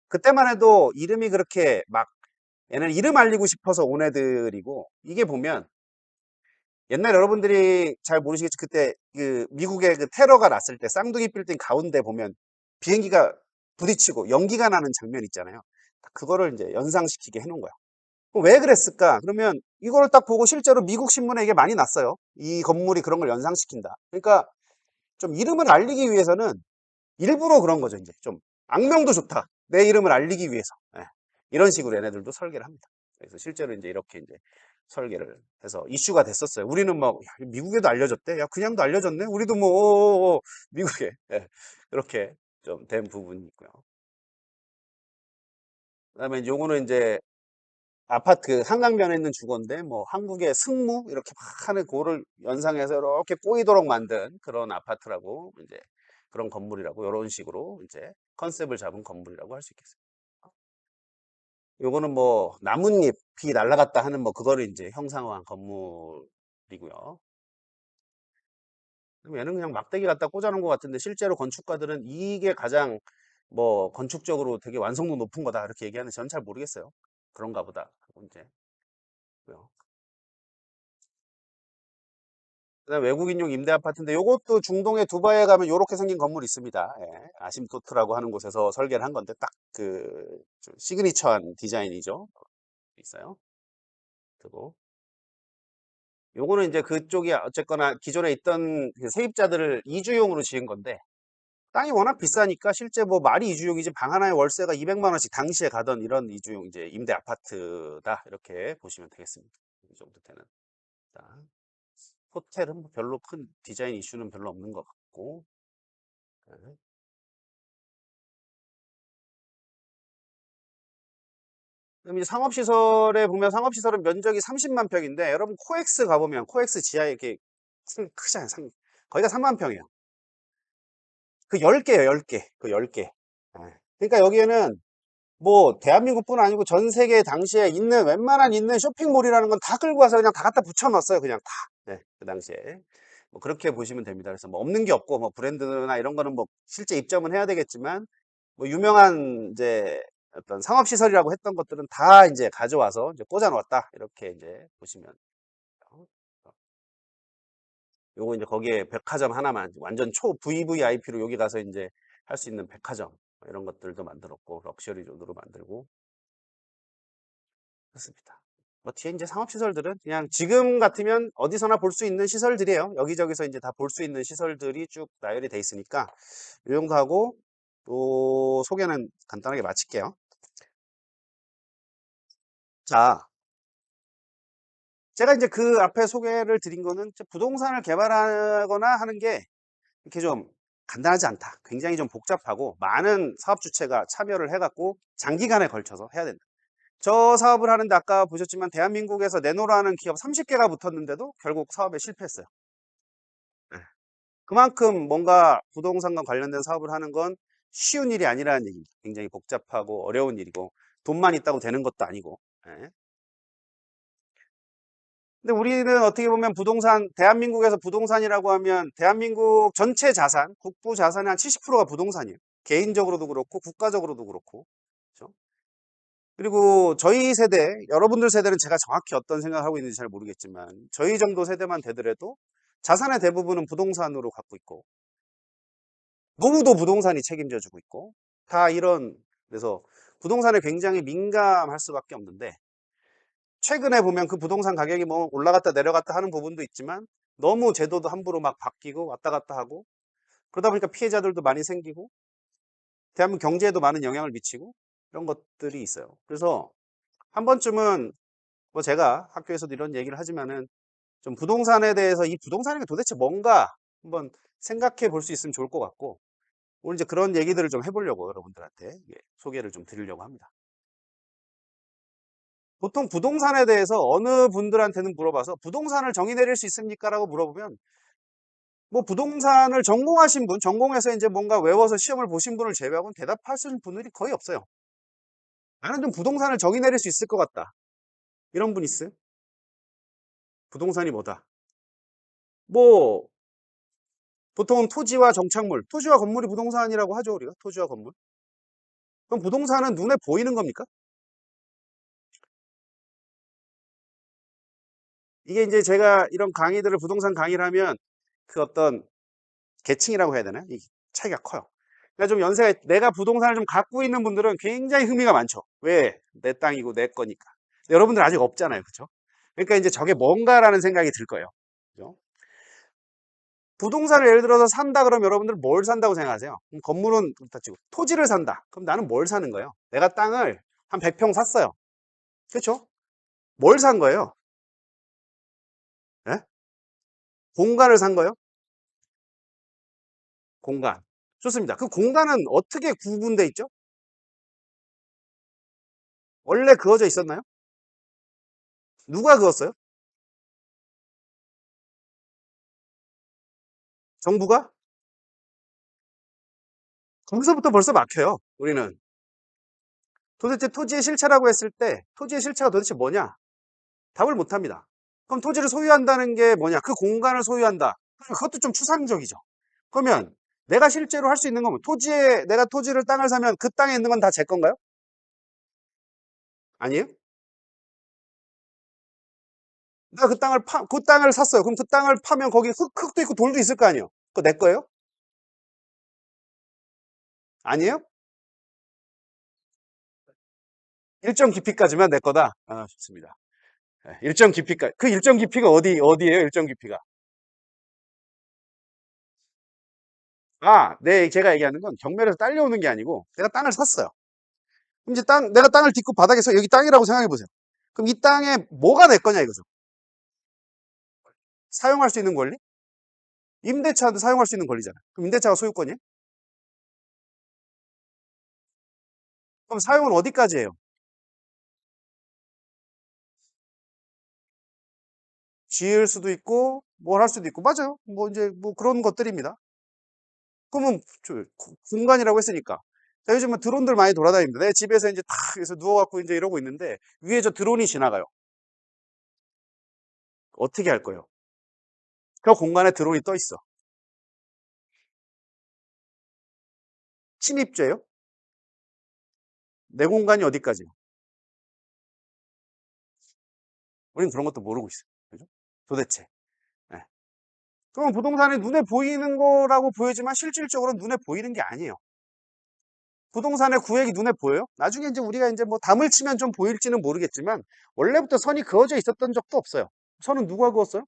그때만 해도 이름이 그렇게 막 얘는 이름 알리고 싶어서 온 애들이고 이게 보면 옛날 여러분들이 잘 모르시겠지 그때 그 미국의 그 테러가 났을 때 쌍둥이 빌딩 가운데 보면 비행기가 부딪히고 연기가 나는 장면 있잖아요. 그거를 이제 연상시키게 해놓은 거야. 그럼 왜 그랬을까? 그러면 이거를 딱 보고 실제로 미국 신문에 이게 많이 났어요. 이 건물이 그런 걸 연상시킨다. 그러니까 좀 이름을 알리기 위해서는 일부러 그런 거죠. 이제 좀 악명도 좋다. 내 이름을 알리기 위해서. 예. 이런 식으로 얘네들도 설계를 합니다. 그래서 실제로 이제 이렇게 이제 설계를 해서 이슈가 됐었어요. 우리는 막 야, 미국에도 알려졌대. 야 그냥도 알려졌네. 우리도 뭐 미국에 예. 그렇게 좀 된 부분이 있고요. 그다음에 이제 요거는 이제 아파트 한강변에 있는 주거인데 뭐 한국의 승무 이렇게 막 하는 고를 연상해서 이렇게 꼬이도록 만든 그런 아파트라고 이제 그런 건물이라고 이런 식으로 이제 컨셉을 잡은 건물이라고 할 수 있겠습니다. 요거는 뭐 나뭇잎이 날아갔다 하는 뭐 그거를 이제 형상화한 건물이고요. 그럼 얘는 그냥 막대기 갖다 꽂아놓은 것 같은데 실제로 건축가들은 이게 가장 뭐 건축적으로 되게 완성도 높은 거다 이렇게 얘기하는데 저는 잘 모르겠어요. 그런가 보다. 하고 이제 고요. 그다음에 외국인용 임대 아파트인데 요것도 중동의 두바이에 가면 요렇게 생긴 건물이 있습니다. 예, 아심토트라고 하는 곳에서 설계를 한 건데 딱 그 시그니처한 디자인이죠. 있어요. 그리고 요거는 이제 그쪽이 어쨌거나 기존에 있던 그 세입자들을 이주용으로 지은 건데 땅이 워낙 비싸니까 실제 뭐 말이 이주용이지 방 하나에 월세가 200만 원씩 당시에 가던 이런 이주용 이제 임대 아파트다 이렇게 보시면 되겠습니다. 이 정도 되는. 땅. 호텔은 뭐 별로 큰 디자인 이슈는 별로 없는 것 같고. 네. 그럼 이제 상업시설에 보면 상업시설은 면적이 30만 평인데 여러분 코엑스 가보면 코엑스 지하에 이렇게 크잖아요. 거의 다 3만 평이에요. 그 10개예요, 10개. 그 10개. 그러니까 여기에는 뭐 대한민국뿐 아니고 전 세계 당시에 있는 웬만한 있는 쇼핑몰이라는 건 다 끌고 와서 그냥 다 갖다 붙여놨어요. 그냥 다. 네, 그 당시에. 뭐 그렇게 보시면 됩니다. 그래서 뭐 없는 게 없고 뭐 브랜드나 이런 거는 뭐 실제 입점은 해야 되겠지만 뭐 유명한 이제 어떤 상업시설이라고 했던 것들은 다 이제 가져와서 이제 꽂아 놓았다. 이렇게 이제 보시면 돼요. 요거 이제 거기에 백화점 하나만 완전 초 VVIP로 여기 가서 이제 할 수 있는 백화점 뭐 이런 것들도 만들었고 럭셔리 존으로 만들고 했습니다. 뭐 뒤에 이제 상업시설들은 그냥 지금 같으면 어디서나 볼 수 있는 시설들이에요. 여기저기서 이제 다 볼 수 있는 시설들이 쭉 나열이 돼 있으니까 이 정도 하고 또 소개는 간단하게 마칠게요. 자, 제가 이제 그 앞에 소개를 드린 거는 부동산을 개발하거나 하는 게 이렇게 좀 간단하지 않다. 굉장히 좀 복잡하고 많은 사업 주체가 참여를 해갖고 장기간에 걸쳐서 해야 된다. 저 사업을 하는데 아까 보셨지만 대한민국에서 내노라는 기업 30개가 붙었는데도 결국 사업에 실패했어요. 네. 그만큼 뭔가 부동산과 관련된 사업을 하는 건 쉬운 일이 아니라는 얘기입니다. 굉장히 복잡하고 어려운 일이고 돈만 있다고 되는 것도 아니고. 네. 근데 우리는 어떻게 보면 부동산, 대한민국에서 부동산이라고 하면 대한민국 전체 자산, 국부 자산의 한 70%가 부동산이에요. 개인적으로도 그렇고 국가적으로도 그렇고. 그렇죠? 그리고 저희 세대, 여러분들 세대는 제가 정확히 어떤 생각을 하고 있는지 잘 모르겠지만 저희 정도 세대만 되더라도 자산의 대부분은 부동산으로 갖고 있고 노후도 부동산이 책임져 주고 있고 다 이런 그래서 부동산에 굉장히 민감할 수밖에 없는데 최근에 보면 그 부동산 가격이 뭐 올라갔다 내려갔다 하는 부분도 있지만 너무 제도도 함부로 막 바뀌고 왔다 갔다 하고 그러다 보니까 피해자들도 많이 생기고 대한민국 경제에도 많은 영향을 미치고 이런 것들이 있어요. 그래서 한 번쯤은 뭐 제가 학교에서도 이런 얘기를 하지만은 좀 부동산에 대해서 이 부동산이 도대체 뭔가 한번 생각해 볼 수 있으면 좋을 것 같고 오늘 이제 그런 얘기들을 좀 해보려고 여러분들한테 소개를 좀 드리려고 합니다. 보통 부동산에 대해서 어느 분들한테는 물어봐서 부동산을 정의 내릴 수 있습니까? 라고 물어보면 뭐 부동산을 전공하신 분, 전공해서 이제 뭔가 외워서 시험을 보신 분을 제외하고는 대답하시는 분들이 거의 없어요. 나는 좀 부동산을 정의 내릴 수 있을 것 같다. 이런 분 있어요? 부동산이 뭐다? 뭐 보통은 토지와 정착물, 토지와 건물이 부동산이라고 하죠, 우리가. 토지와 건물. 그럼 부동산은 눈에 보이는 겁니까? 이게 이제 제가 이런 강의들을 부동산 강의를 하면 그 어떤 계층이라고 해야 되나? 이 차이가 커요. 그러니까 좀 연세가 내가 부동산을 좀 갖고 있는 분들은 굉장히 흥미가 많죠. 왜? 내 땅이고 내 거니까. 여러분들 아직 없잖아요. 그렇죠? 그러니까 이제 저게 뭔가라는 생각이 들 거예요. 그죠? 부동산을 예를 들어서 산다 그러면 여러분들 뭘 산다고 생각하세요? 건물은 그렇다 치고 토지를 산다. 그럼 나는 뭘 사는 거예요? 내가 땅을 한 100평 샀어요. 그렇죠? 뭘 산 거예요? 예? 공간을 산 거예요? 공간. 좋습니다. 그 공간은 어떻게 구분돼 있죠? 원래 그어져 있었나요? 누가 그었어요? 정부가? 거기서부터 벌써 막혀요. 우리는. 도대체 토지의 실체라고 했을 때 토지의 실체가 도대체 뭐냐? 답을 못 합니다. 그럼 토지를 소유한다는 게 뭐냐? 그 공간을 소유한다. 그것도 좀 추상적이죠. 그러면 내가 실제로 할 수 있는 건 토지에 내가 토지를 땅을 사면 그 땅에 있는 건 다 제 건가요? 아니에요? 내가 그 땅을 샀어요. 그럼 그 땅을 파면 거기 흙도 있고 돌도 있을 거 아니에요? 그거 내 거예요? 아니에요? 일정 깊이까지만 내 거다. 아, 좋습니다. 일정 깊이까지. 그 일정 깊이가 어디예요? 일정 깊이가. 아, 네, 제가 얘기하는 건 경매에서 딸려오는 게 아니고 내가 땅을 샀어요. 그럼 이제 내가 땅을 딛고 바닥에서 여기 땅이라고 생각해 보세요. 그럼 이 땅에 뭐가 내 거냐 이거죠. 사용할 수 있는 권리? 임대차도 사용할 수 있는 권리잖아요. 그럼 임대차가 소유권이에요? 그럼 사용은 어디까지 해요? 지을 수도 있고 뭘 할 수도 있고 맞아요. 뭐 이제 뭐 그런 것들입니다. 그러면 공간이라고 했으니까. 자, 요즘은 드론들 많이 돌아다닙니다. 내 집에서 이제 탁 해서 누워갖고 이제 이러고 있는데 위에 저 드론이 지나가요. 어떻게 할 거예요? 그 공간에 드론이 떠 있어. 침입죄요? 내 공간이 어디까지? 우리는 그런 것도 모르고 있어요. 그죠? 도대체. 예. 그럼 부동산이 눈에 보이는 거라고 보이지만 실질적으로 눈에 보이는 게 아니에요. 부동산의 구획이 눈에 보여요? 나중에 이제 우리가 이제 뭐 담을 치면 좀 보일지는 모르겠지만 원래부터 선이 그어져 있었던 적도 없어요. 선은 누가 그었어요?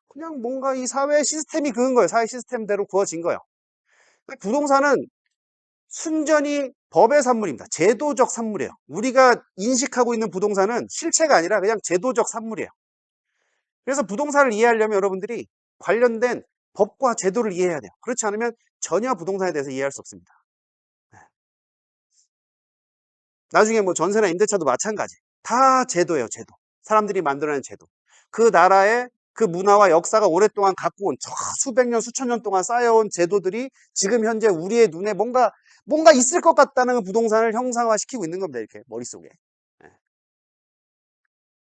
그냥 뭔가 이 사회 시스템이 그은 거예요. 사회 시스템대로 구어진 거예요. 부동산은 순전히 법의 산물입니다. 제도적 산물이에요. 우리가 인식하고 있는 부동산은 실체가 아니라 그냥 제도적 산물이에요. 그래서 부동산을 이해하려면 여러분들이 관련된 법과 제도를 이해해야 돼요. 그렇지 않으면 전혀 부동산에 대해서 이해할 수 없습니다. 네. 나중에 뭐 전세나 임대차도 마찬가지. 다 제도예요, 제도. 사람들이 만들어낸 제도. 그 나라의 그 문화와 역사가 오랫동안 갖고 온 수백 년, 수천 년 동안 쌓여온 제도들이 지금 현재 우리의 눈에 뭔가 있을 것 같다는 부동산을 형상화시키고 있는 겁니다, 이렇게 머릿속에. 예.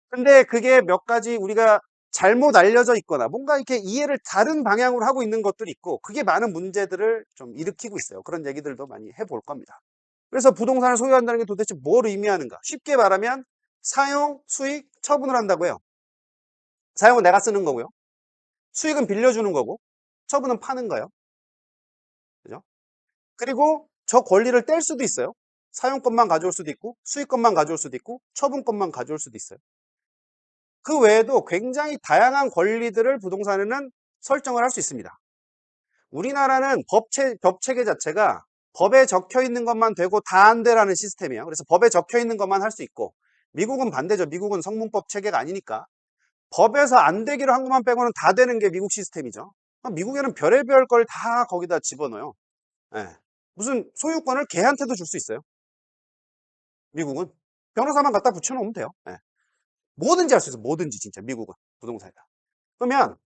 근데 그게 몇 가지 우리가 잘못 알려져 있거나 뭔가 이렇게 이해를 다른 방향으로 하고 있는 것들이 있고 그게 많은 문제들을 좀 일으키고 있어요. 그런 얘기들도 많이 해볼 겁니다. 그래서 부동산을 소유한다는 게 도대체 뭘 의미하는가? 쉽게 말하면 사용, 수익, 처분을 한다고요. 사용은 내가 쓰는 거고요. 수익은 빌려주는 거고, 처분은 파는 거예요. 그죠? 그리고 저 권리를 뗄 수도 있어요. 사용권만 가져올 수도 있고, 수익권만 가져올 수도 있고, 처분권만 가져올 수도 있어요. 그 외에도 굉장히 다양한 권리들을 부동산에는 설정을 할 수 있습니다. 우리나라는 법체계 자체가 법에 적혀 있는 것만 되고 다 안 되라는 시스템이에요. 그래서 법에 적혀 있는 것만 할 수 있고, 미국은 반대죠. 미국은 성문법 체계가 아니니까. 법에서 안 되기로 한 것만 빼고는 다 되는 게 미국 시스템이죠. 미국에는 별의별 걸 다 거기다 집어넣어요. 예. 무슨 소유권을 개한테도 줄 수 있어요. 미국은. 변호사만 갖다 붙여놓으면 돼요. 예. 뭐든지 할 수 있어요. 뭐든지 진짜 미국은 부동산이다. 그러면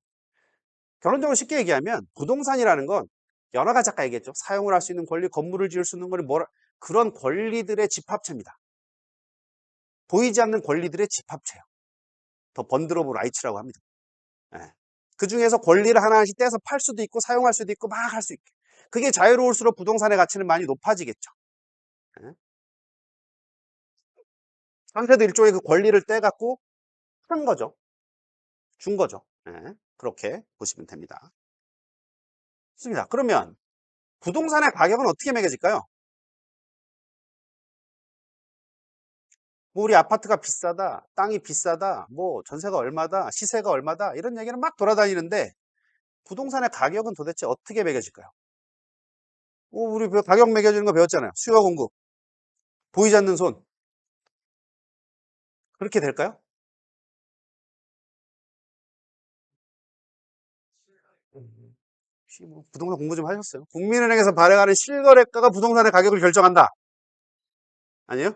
결론적으로 쉽게 얘기하면 부동산이라는 건 여러 가지 아까 얘기했죠. 사용을 할 수 있는 권리, 건물을 지을 수 있는 권리, 그런 권리들의 집합체입니다. 보이지 않는 권리들의 집합체예요. 더 번들 오브 라이츠라고 합니다. 예. 그 중에서 권리를 하나씩 떼서 팔 수도 있고 사용할 수도 있고 막 할 수 있게. 그게 자유로울수록 부동산의 가치는 많이 높아지겠죠. 예. 상세도 일종의 그 권리를 떼갖고 한 거죠. 준 거죠. 예. 그렇게 보시면 됩니다. 좋습니다. 그러면 부동산의 가격은 어떻게 매겨질까요? 뭐 우리 아파트가 비싸다, 땅이 비싸다, 뭐 전세가 얼마다, 시세가 얼마다 이런 얘기는 막 돌아다니는데 부동산의 가격은 도대체 어떻게 매겨질까요? 우리 가격 매겨지는 거 배웠잖아요. 수요와 공급, 보이지 않는 손. 그렇게 될까요? 혹시 뭐 부동산 공부 좀 하셨어요? 국민은행에서 발행하는 실거래가가 부동산의 가격을 결정한다. 아니에요?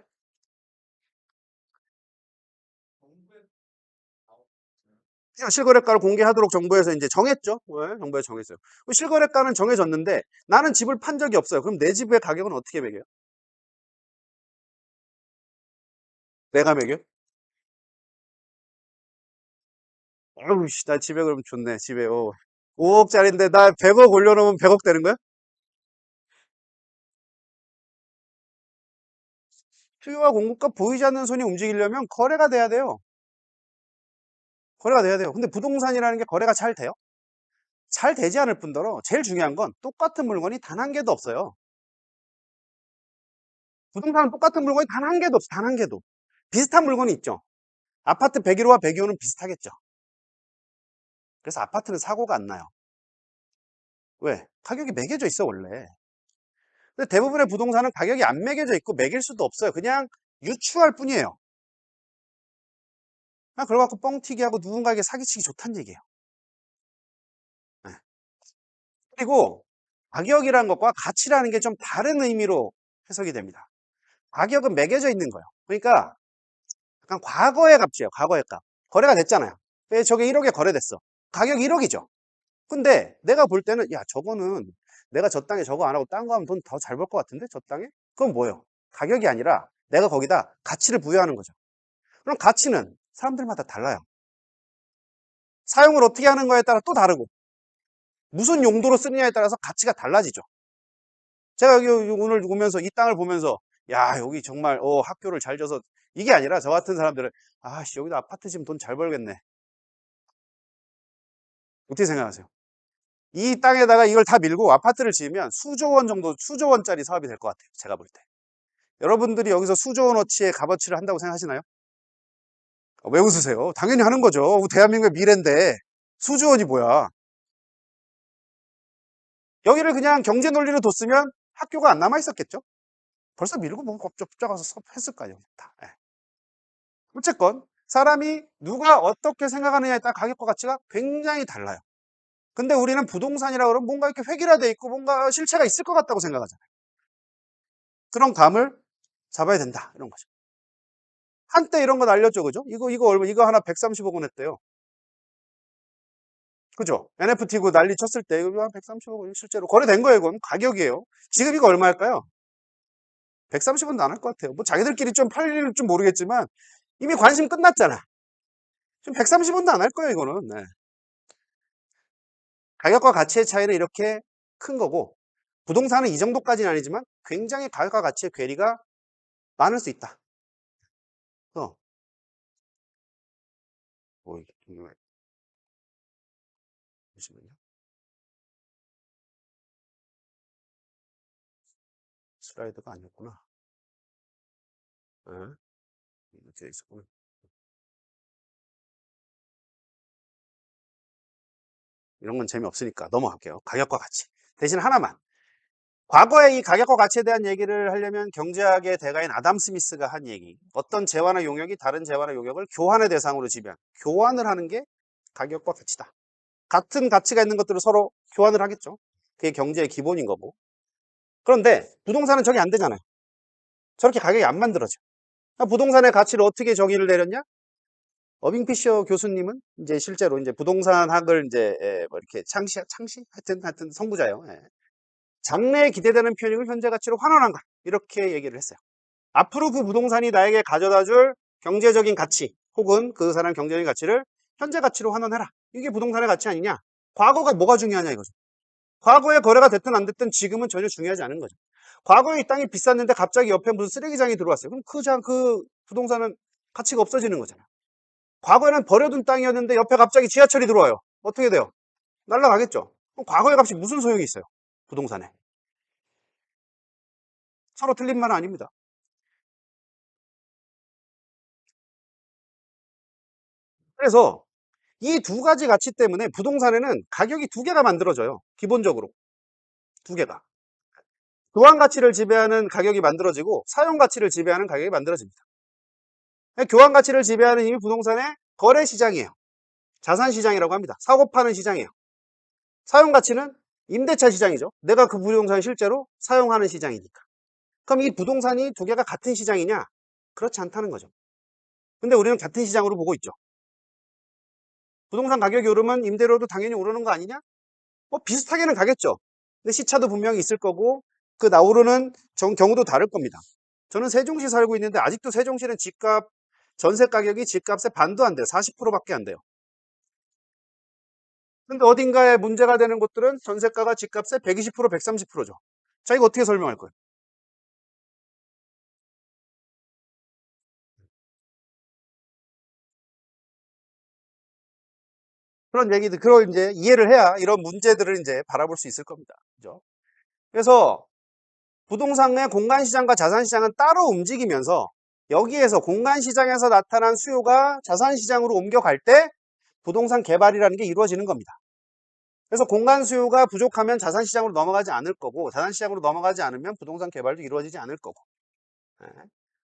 그냥 실거래가를 공개하도록 정부에서 이제 정했죠. 왜? 정부에서 정했어요. 실거래가는 정해졌는데 나는 집을 판 적이 없어요. 그럼 내 집의 가격은 어떻게 매겨요? 내가 매겨? 아유, 씨, 나 집에 그러면 좋네. 집에 5억짜리인데 나 100억 올려놓으면 100억 되는 거야? 수요와 공급과 보이지 않는 손이 움직이려면 거래가 돼야 돼요. 거래가 돼야 돼요. 근데 부동산이라는 게 거래가 잘 돼요? 잘 되지 않을 뿐더러 제일 중요한 건 똑같은 물건이 단 한 개도 없어요. 부동산은 똑같은 물건이 단 한 개도 없어. 단 한 개도. 비슷한 물건이 있죠. 아파트 101호와 102호는 비슷하겠죠. 그래서 아파트는 사고가 안 나요. 왜? 가격이 매겨져 있어 원래. 근데 대부분의 부동산은 가격이 안 매겨져 있고 매길 수도 없어요. 그냥 유추할 뿐이에요. 그냥 그래갖고 뻥튀기 하고 누군가에게 사기치기 좋다는 얘기예요. 네. 그리고 가격이라는 것과 가치라는 게 좀 다른 의미로 해석이 됩니다. 가격은 매겨져 있는 거예요. 그러니까 약간 과거의 값이에요. 과거의 값. 거래가 됐잖아요. 저게 1억에 거래됐어. 가격 1억이죠. 근데 내가 볼 때는 야 저거는 내가 저 땅에 저거 안 하고 딴 거 하면 돈 더 잘 벌 것 같은데 저 땅에? 그건 뭐예요? 가격이 아니라 내가 거기다 가치를 부여하는 거죠. 그럼 가치는 사람들마다 달라요. 사용을 어떻게 하는 거에 따라 또 다르고 무슨 용도로 쓰느냐에 따라서 가치가 달라지죠. 제가 여기 오늘 오면서 이 땅을 보면서 야 여기 정말 학교를 잘 져서 이게 아니라 저 같은 사람들은 아씨 여기다 아파트 지으면 돈 잘 벌겠네. 어떻게 생각하세요? 이 땅에다가 이걸 다 밀고 아파트를 지으면 수조 원 정도 수조 원짜리 사업이 될 것 같아요. 제가 볼 때. 여러분들이 여기서 수조원어치의 값어치를 한다고 생각하시나요? 왜 웃으세요? 당연히 하는 거죠. 대한민국의 미래인데 수조원이 뭐야? 여기를 그냥 경제 논리로 뒀으면 학교가 안 남아 있었겠죠? 벌써 밀고 뭐 붙잡아서 했을 거 아니에요. 다. 예. 어쨌건 사람이 누가 어떻게 생각하느냐에 따라 가격과 가치가 굉장히 달라요. 근데 우리는 부동산이라고 그러면 뭔가 이렇게 획일화돼 있고 뭔가 실체가 있을 것 같다고 생각하잖아요. 그런 감을 잡아야 된다. 이런 거죠. 한때 이런 거 날렸죠. 그죠? 이거 얼마, 이거 하나 130억 원 했대요. 그죠? NFT고 난리 쳤을 때 이거 한 130억 원 실제로 거래된 거예요. 이건 가격이에요. 지금 이거 얼마일까요? 130원도 안 할 것 같아요. 뭐 자기들끼리 좀 팔리는 줄 모르겠지만 이미 관심 끝났잖아. 지금 130원도 안 할 거예요. 이거는. 네. 가격과 가치의 차이는 이렇게 큰 거고 부동산은 이 정도까지는 아니지만 굉장히 가격과 가치의 괴리가 많을 수 있다. 잠시만요. 슬라이드가 아니었구나. 이렇게 있었구나. 이런 건 재미없으니까 넘어갈게요. 가격과 가치. 대신 하나만. 과거에 이 가격과 가치에 대한 얘기를 하려면 경제학의 대가인 아담 스미스가 한 얘기. 어떤 재화나 용역이 다른 재화나 용역을 교환의 대상으로 지배한. 교환을 하는 게 가격과 가치다. 같은 가치가 있는 것들을 서로 교환을 하겠죠. 그게 경제의 기본인 거고. 그런데 부동산은 저게 안 되잖아요. 저렇게 가격이 안 만들어져. 부동산의 가치를 어떻게 정의를 내렸냐? 어빙 피셔 교수님은 이제 실제로 이제 부동산학을 이제 뭐 이렇게 창시 하여튼 선구자예요. 장래에 기대되는 편익을 현재 가치로 환원한다. 이렇게 얘기를 했어요. 앞으로 그 부동산이 나에게 가져다줄 경제적인 가치 혹은 그 사람 경제적인 가치를 현재 가치로 환원해라. 이게 부동산의 가치 아니냐? 과거가 뭐가 중요하냐 이거죠. 과거에 거래가 됐든 안 됐든 지금은 전혀 중요하지 않은 거죠. 과거에 이 땅이 비쌌는데 갑자기 옆에 무슨 쓰레기장이 들어왔어요. 그럼 그 부동산은 가치가 없어지는 거잖아요. 과거에는 버려둔 땅이었는데 옆에 갑자기 지하철이 들어와요. 어떻게 돼요? 날라가겠죠. 그럼 과거의 값이 무슨 소용이 있어요? 부동산에. 서로 틀린 말은 아닙니다. 그래서 이 두 가지 가치 때문에 부동산에는 가격이 두 개가 만들어져요. 기본적으로. 두 개가. 교환 가치를 지배하는 가격이 만들어지고 사용 가치를 지배하는 가격이 만들어집니다. 교환 가치를 지배하는 이 부동산의 거래 시장이에요. 자산 시장이라고 합니다. 사고 파는 시장이에요. 사용 가치는 임대차 시장이죠. 내가 그 부동산을 실제로 사용하는 시장이니까. 그럼 이 부동산이 두 개가 같은 시장이냐? 그렇지 않다는 거죠. 근데 우리는 같은 시장으로 보고 있죠. 부동산 가격이 오르면 임대료도 당연히 오르는 거 아니냐? 뭐 비슷하게는 가겠죠. 근데 시차도 분명히 있을 거고 그 나오르는 경우도 다를 겁니다. 저는 세종시 살고 있는데 아직도 세종시는 집값 전세 가격이 집값의 반도 안 돼요. 40%밖에 안 돼요. 근데 어딘가에 문제가 되는 곳들은 전세가가 집값의 120%, 130%죠. 자, 이거 어떻게 설명할 거예요? 그런 얘기들, 그걸 이제 이해를 해야 이런 문제들을 이제 바라볼 수 있을 겁니다. 그죠? 그래서 부동산의 공간시장과 자산시장은 따로 움직이면서 여기에서 공간시장에서 나타난 수요가 자산시장으로 옮겨갈 때 부동산 개발이라는 게 이루어지는 겁니다. 그래서 공간 수요가 부족하면 자산시장으로 넘어가지 않을 거고 자산시장으로 넘어가지 않으면 부동산 개발도 이루어지지 않을 거고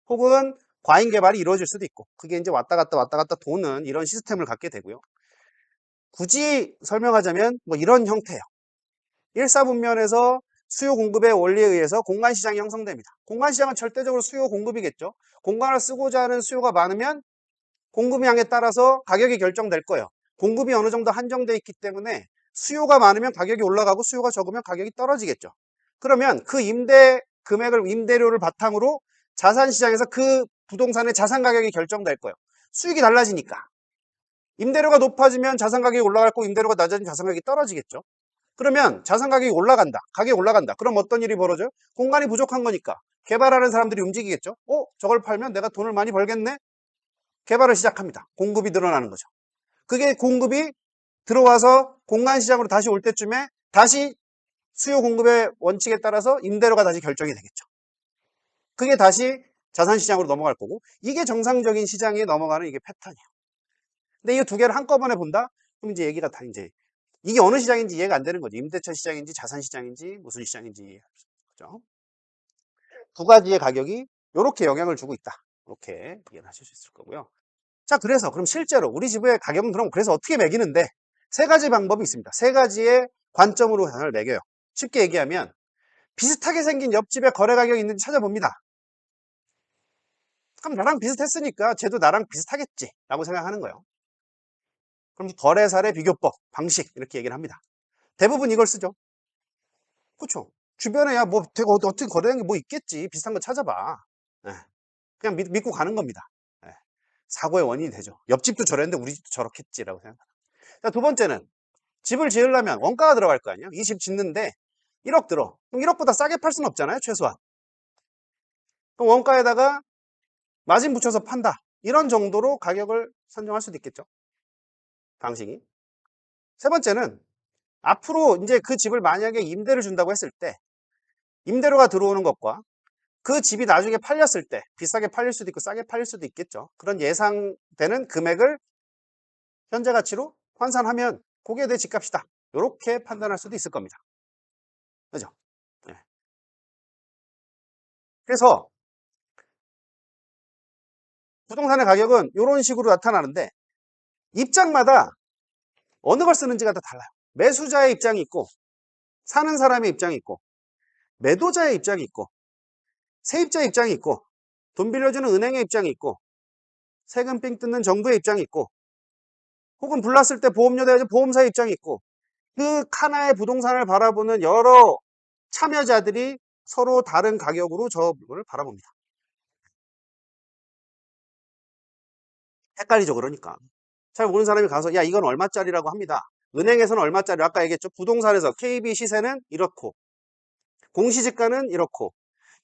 혹은 과잉 개발이 이루어질 수도 있고 그게 이제 왔다 갔다 도는 이런 시스템을 갖게 되고요. 굳이 설명하자면 뭐 이런 형태예요. 일사분면에서 수요 공급의 원리에 의해서 공간시장이 형성됩니다. 공간시장은 절대적으로 수요 공급이겠죠. 공간을 쓰고자 하는 수요가 많으면 공급량에 따라서 가격이 결정될 거예요. 공급이 어느 정도 한정되어 있기 때문에 수요가 많으면 가격이 올라가고 수요가 적으면 가격이 떨어지겠죠. 그러면 그 임대 금액을 임대료를 바탕으로 자산시장에서 그 부동산의 자산 가격이 결정될 거예요. 수익이 달라지니까. 임대료가 높아지면 자산 가격이 올라갈 거고 임대료가 낮아지면 자산 가격이 떨어지겠죠. 그러면 자산 가격이 올라간다. 가격이 올라간다. 그럼 어떤 일이 벌어져요? 공간이 부족한 거니까 개발하는 사람들이 움직이겠죠. 저걸 팔면 내가 돈을 많이 벌겠네? 개발을 시작합니다. 공급이 늘어나는 거죠. 그게 공급이 들어와서 공간 시장으로 다시 올 때쯤에 다시 수요 공급의 원칙에 따라서 임대료가 다시 결정이 되겠죠. 그게 다시 자산시장으로 넘어갈 거고, 이게 정상적인 시장에 넘어가는 이게 패턴이에요. 근데 이 두 개를 한꺼번에 본다? 그럼 이제 얘기가 다 이제 이게 어느 시장인지 이해가 안 되는 거죠. 임대차 시장인지 자산시장인지 무슨 시장인지. 그죠? 두 가지의 가격이 이렇게 영향을 주고 있다. 이렇게 이해를 하실 수 있을 거고요. 자, 그래서 그럼 실제로 우리 집의 가격은 그럼 그래서 어떻게 매기는데 세 가지 방법이 있습니다. 세 가지의 관점으로 단어를 매겨요. 쉽게 얘기하면 비슷하게 생긴 옆집에 거래 가격이 있는지 찾아봅니다. 그럼 나랑 비슷했으니까 쟤도 나랑 비슷하겠지 라고 생각하는 거예요. 그럼 거래사례 비교법, 방식 이렇게 얘기를 합니다. 대부분 이걸 쓰죠. 그렇죠? 주변에 야 뭐 되게 어떻게 거래하는 게 뭐 있겠지. 비슷한 거 찾아봐. 예. 그냥 믿고 가는 겁니다. 예. 사고의 원인이 되죠. 옆집도 저랬는데 우리 집도 저렇겠지라고 생각합니다. 자, 두 번째는 집을 지으려면 원가가 들어갈 거 아니에요? 이 집 짓는데 1억 들어. 그럼 1억보다 싸게 팔 수는 없잖아요, 최소한. 그럼 원가에다가 마진 붙여서 판다. 이런 정도로 가격을 선정할 수도 있겠죠. 방식이. 세 번째는 앞으로 이제 그 집을 만약에 임대를 준다고 했을 때 임대료가 들어오는 것과 그 집이 나중에 팔렸을 때 비싸게 팔릴 수도 있고 싸게 팔릴 수도 있겠죠. 그런 예상되는 금액을 현재 가치로 환산하면 그게 내 집값이다. 이렇게 판단할 수도 있을 겁니다. 그죠? 네. 그래서 부동산의 가격은 이런 식으로 나타나는데 입장마다 어느 걸 쓰는지가 다 달라요. 매수자의 입장이 있고 사는 사람의 입장이 있고 매도자의 입장이 있고 세입자의 입장이 있고 돈 빌려주는 은행의 입장이 있고 세금 삥 뜯는 정부의 입장이 있고 혹은 불났을 때 보험료 대야지 보험사의 입장이 있고 그 하나의 부동산을 바라보는 여러 참여자들이 서로 다른 가격으로 저 물건을 바라봅니다. 헷갈리죠, 그러니까. 잘 모르는 사람이 가서 야 이건 얼마짜리라고 합니다. 은행에서는 얼마짜리 아까 얘기했죠. 부동산에서 KB 시세는 이렇고 공시지가는 이렇고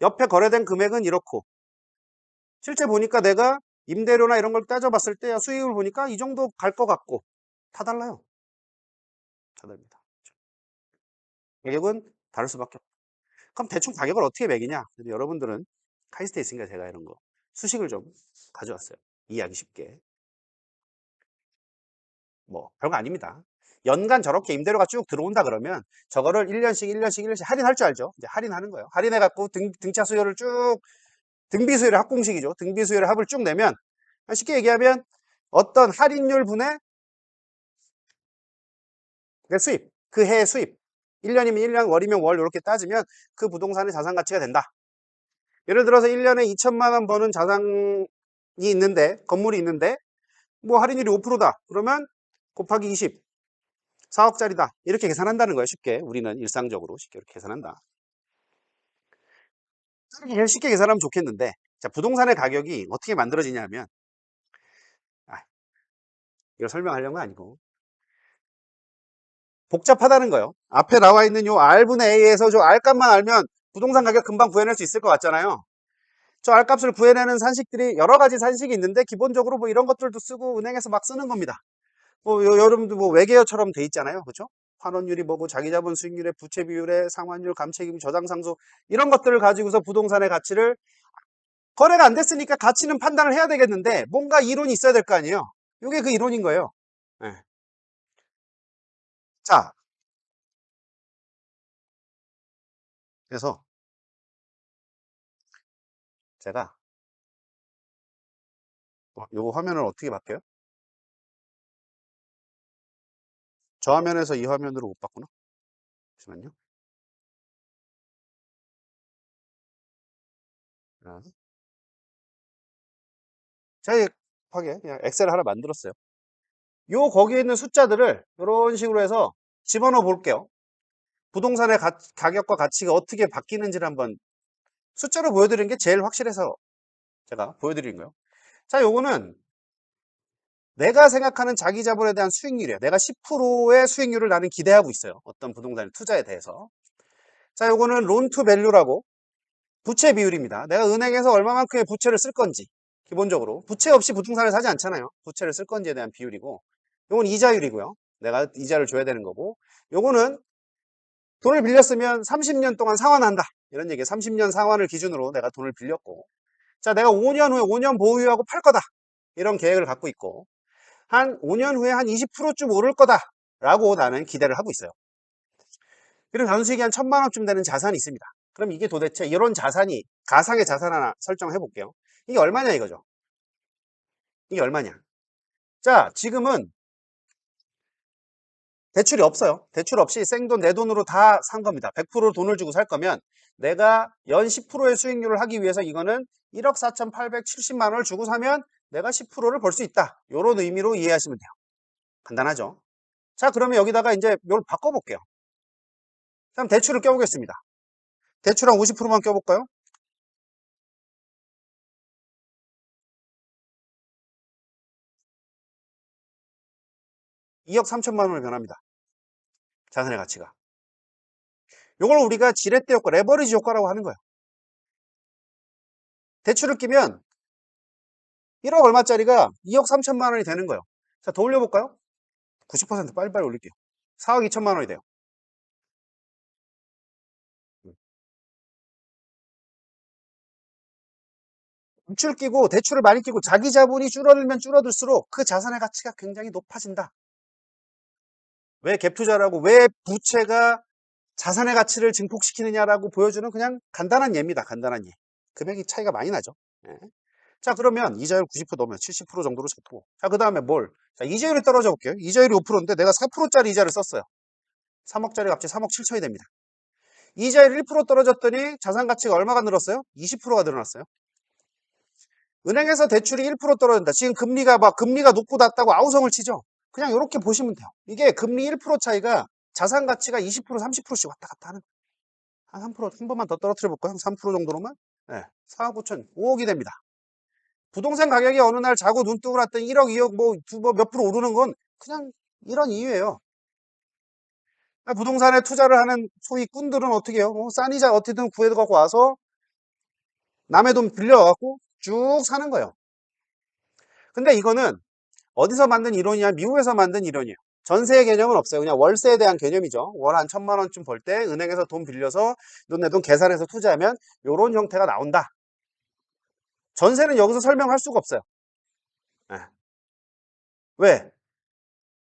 옆에 거래된 금액은 이렇고 실제 보니까 내가 임대료나 이런 걸 따져봤을 때 수익을 보니까 이 정도 갈 것 같고 다 달라요. 다 다릅니다. 가격은 다를 수밖에 없고 그럼 대충 가격을 어떻게 매기냐? 여러분들은 카이스트에 있으니까 제가 이런 거 수식을 좀 가져왔어요. 이해하기 쉽게. 뭐 별거 아닙니다. 연간 저렇게 임대료가 쭉 들어온다 그러면 저거를 1년씩 1년씩 1년씩 할인할 줄 알죠? 이제 할인하는 거예요. 할인해 갖고 등차 수요를 쭉 등비 수요의 합공식이죠. 등비 수요의 합을 쭉 내면 쉽게 얘기하면 어떤 할인율 분의 수입, 그 해의 수입 1년이면 1년, 월이면 월 이렇게 따지면 그 부동산의 자산 가치가 된다. 예를 들어서 1년에 2천만 원 버는 자산이 있는데 건물이 있는데 뭐 할인율이 5%다. 그러면 곱하기 20 4억짜리다. 이렇게 계산한다는 거예요. 쉽게 우리는 일상적으로 쉽게 이렇게 계산한다. 이렇게 쉽게 계산하면 좋겠는데 자, 부동산의 가격이 어떻게 만들어지냐면 이걸 설명하려는 건 아니고 복잡하다는 거예요. 앞에 나와 있는 요 R분의 A에서 저 R값만 알면 부동산 가격 금방 구해낼 수 있을 것 같잖아요. 저 R값을 구해내는 산식들이 여러 가지 산식이 있는데 기본적으로 뭐 이런 것들도 쓰고 은행에서 막 쓰는 겁니다. 뭐 여러분도 뭐 외계어처럼 돼 있잖아요. 그렇죠? 환원율이 뭐고 자기자본 수익률에 부채 비율에 상환율, 감채기금, 저당상수 이런 것들을 가지고서 부동산의 가치를 거래가 안 됐으니까 가치는 판단을 해야 되겠는데 뭔가 이론이 있어야 될 거 아니에요. 이게 그 이론인 거예요. 네. 자, 그래서 제가 요 화면을 어떻게 바뀌어요? 저 화면에서 이 화면으로 못 봤구나. 잠시만요. 제가 급하게 그냥 엑셀 하나 만들었어요. 요 거기에 있는 숫자들을 이런 식으로 해서 집어넣어 볼게요. 부동산의 가격과 가치가 어떻게 바뀌는지를 한번 숫자로 보여드리는 게 제일 확실해서 제가 보여드리는 거예요. 자, 요거는 내가 생각하는 자기 자본에 대한 수익률이에요. 내가 10%의 수익률을 나는 기대하고 있어요. 어떤 부동산 투자에 대해서. 자, 요거는 론 투 밸류라고 부채 비율입니다. 내가 은행에서 얼마만큼의 부채를 쓸 건지 기본적으로 부채 없이 부동산을 사지 않잖아요. 부채를 쓸 건지에 대한 비율이고 요건 이자율이고요. 내가 이자를 줘야 되는 거고 요거는 돈을 빌렸으면 30년 동안 상환한다. 이런 얘기예요. 30년 상환을 기준으로 내가 돈을 빌렸고, 자, 내가 5년 후에 5년 보유하고 팔 거다. 이런 계획을 갖고 있고, 한 5년 후에 한 20%쯤 오를 거다. 라고 나는 기대를 하고 있어요. 그리고 단수익이 한 1,000만 원쯤 되는 자산이 있습니다. 그럼 이게 도대체 이런 자산이, 가상의 자산 하나 설정해 볼게요. 이게 얼마냐 이거죠. 이게 얼마냐. 자, 지금은 대출이 없어요. 대출 없이 생돈 내 돈으로 다 산 겁니다. 100% 돈을 주고 살 거면 내가 연 10%의 수익률을 하기 위해서 이거는 1억 4,870만 원을 주고 사면 내가 10%를 벌 수 있다. 이런 의미로 이해하시면 돼요. 간단하죠? 자, 그러면 여기다가 이제 이걸 바꿔볼게요. 그럼 대출을 껴보겠습니다. 대출 한 50%만 껴볼까요? 2억 3천만 원을 변합니다. 자산의 가치가. 이걸 우리가 지렛대 효과, 레버리지 효과라고 하는 거예요. 대출을 끼면 1억 얼마짜리가 2억 3천만 원이 되는 거예요. 자, 더 올려볼까요? 90% 빨리빨리 올릴게요. 4억 2천만 원이 돼요. 대출 끼고 대출을 많이 끼고 자기 자본이 줄어들면 줄어들수록 그 자산의 가치가 굉장히 높아진다. 왜 갭 투자라고, 왜 부채가 자산의 가치를 증폭시키느냐라고 보여주는 그냥 간단한 예입니다. 간단한 예. 금액이 차이가 많이 나죠. 예. 자, 그러면 이자율 90% 넣으면 70% 정도로 잡고, 자, 그 다음에 뭘? 자, 이자율을 떨어져 볼게요. 이자율이 5%인데 내가 4%짜리 이자를 썼어요. 3억짜리 값이 3억 7천이 됩니다. 이자율 1% 떨어졌더니 자산 가치가 얼마가 늘었어요? 20%가 늘어났어요. 은행에서 대출이 1% 떨어진다. 지금 금리가 높고 낮다고 아우성을 치죠. 그냥 이렇게 보시면 돼요. 이게 금리 1% 차이가 자산 가치가 20% 30%씩 왔다 갔다 하는 거예요. 한 3%, 한 번만 더 떨어뜨려 볼까요? 한 3% 정도로만? 네, 4억 5천, 5억이 됩니다. 부동산 가격이 어느 날 자고 눈 뜨고 났더니 1억, 2억 몇 프로 오르는 건 그냥 이런 이유예요. 부동산에 투자를 하는 소위 꾼들은 어떻게 해요? 싼 이자 어떻게든 구해갖고 와서 남의 돈 빌려갖고 쭉 사는 거예요. 근데 이거는 어디서 만든 이론이냐? 미국에서 만든 이론이에요. 전세의 개념은 없어요. 그냥 월세에 대한 개념이죠. 월 한 1,000만 원쯤 벌 때 은행에서 돈 빌려서 내 돈 계산해서 투자하면 이런 형태가 나온다. 전세는 여기서 설명할 수가 없어요. 네. 왜?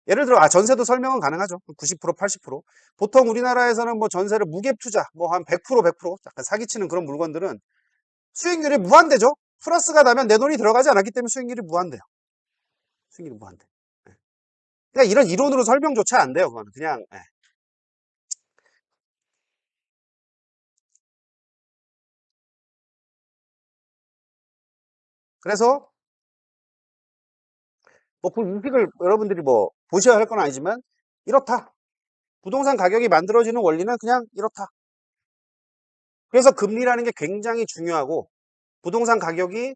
예를 들어, 전세도 설명은 가능하죠. 90%, 80%. 보통 우리나라에서는 뭐 전세를 무갭 투자, 뭐 한 100%, 100%, 약간 사기치는 그런 물건들은 수익률이 무한대죠. 플러스가 나면 내 돈이 들어가지 않았기 때문에 수익률이 무한대요. 수익률이 무한대. 네. 그러니까 이런 이론으로 설명조차 안 돼요. 그거는 그냥. 네. 그래서 뭐 그 인식을 여러분들이 뭐 보셔야 할 건 아니지만 이렇다. 부동산 가격이 만들어지는 원리는 그냥 이렇다. 그래서 금리라는 게 굉장히 중요하고 부동산 가격이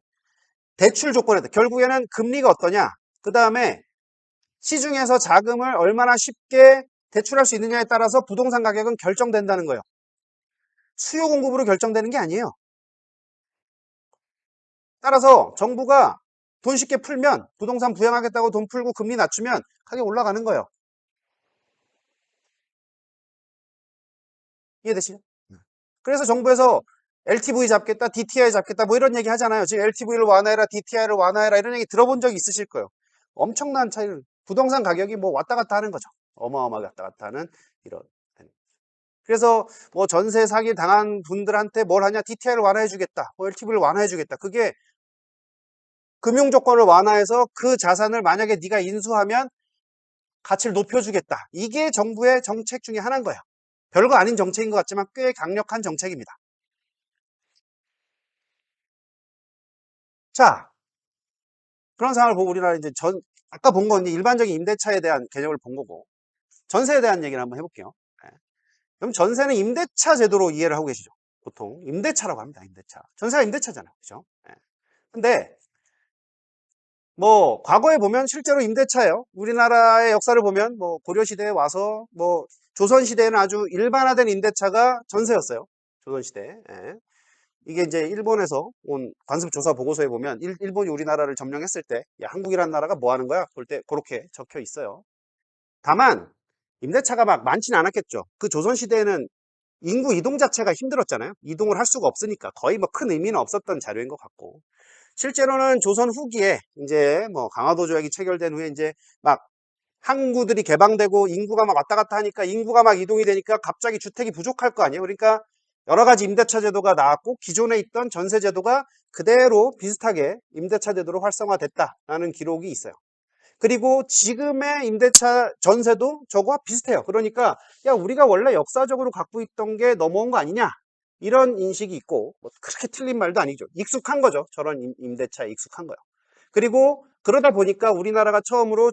대출 조건에 결국에는 금리가 어떠냐, 그 다음에 시중에서 자금을 얼마나 쉽게 대출할 수 있느냐에 따라서 부동산 가격은 결정된다는 거예요. 수요 공급으로 결정되는 게 아니에요. 따라서 정부가 돈 쉽게 풀면, 부동산 부양하겠다고 돈 풀고 금리 낮추면 가격 올라가는 거예요. 이해되시죠? 그래서 정부에서 LTV 잡겠다, DTI 잡겠다, 뭐 이런 얘기 하잖아요. 지금 LTV를 완화해라, DTI를 완화해라, 이런 얘기 들어본 적이 있으실 거예요. 엄청난 차이를, 부동산 가격이 뭐 왔다 갔다 하는 거죠. 어마어마하게 왔다 갔다 하는 이런. 그래서 뭐 전세 사기 당한 분들한테 뭘 하냐, DTI를 완화해 주겠다, 뭐 LTV를 완화해 주겠다. 그게 금융 조건을 완화해서 그 자산을 만약에 네가 인수하면 가치를 높여주겠다. 이게 정부의 정책 중에 하나인 거예요. 별거 아닌 정책인 것 같지만 꽤 강력한 정책입니다. 자, 그런 상황을 보고 우리나라 이제 아까 본 건 일반적인 임대차에 대한 개념을 본 거고, 전세에 대한 얘기를 한번 해볼게요. 네. 그럼 전세는 임대차 제도로 이해를 하고 계시죠? 보통 임대차라고 합니다. 임대차. 전세가 임대차잖아요. 그죠? 네. 근데 뭐 과거에 보면 실제로 임대차예요. 우리나라의 역사를 보면 뭐 고려 시대에 와서 뭐 조선 시대에는 아주 일반화된 임대차가 전세였어요. 조선 시대. 예. 이게 이제 일본에서 온 관습 조사 보고서에 보면 일본이 우리나라를 점령했을 때 야, 한국이라는 나라가 뭐 하는 거야? 볼 때 그렇게 적혀 있어요. 다만 임대차가 막 많지는 않았겠죠. 그 조선시대에는 인구 이동 자체가 힘들었잖아요. 이동을 할 수가 없으니까 거의 뭐 큰 의미는 없었던 자료인 것 같고. 실제로는 조선 후기에 이제 뭐 강화도 조약이 체결된 후에 이제 막 항구들이 개방되고 인구가 막 왔다 갔다 하니까 인구가 막 이동이 되니까 갑자기 주택이 부족할 거 아니에요. 그러니까 여러 가지 임대차 제도가 나왔고 기존에 있던 전세 제도가 그대로 비슷하게 임대차 제도로 활성화됐다라는 기록이 있어요. 그리고 지금의 임대차 전세도 저거와 비슷해요. 그러니까 야 우리가 원래 역사적으로 갖고 있던 게 넘어온 거 아니냐 이런 인식이 있고 뭐 그렇게 틀린 말도 아니죠. 익숙한 거죠. 저런 임대차에 익숙한 거예요. 그리고 그러다 보니까 우리나라가 처음으로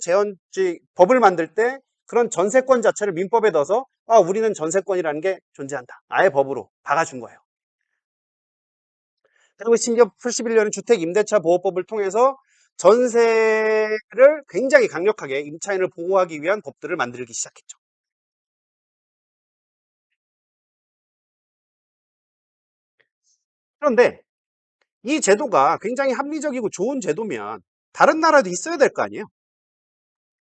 법을 만들 때 그런 전세권 자체를 민법에 넣어서 우리는 전세권이라는 게 존재한다. 아예 법으로 박아준 거예요. 그리고 심지어 81년에 주택임대차보호법을 통해서 전세를 굉장히 강력하게 임차인을 보호하기 위한 법들을 만들기 시작했죠. 그런데 이 제도가 굉장히 합리적이고 좋은 제도면 다른 나라도 있어야 될 거 아니에요?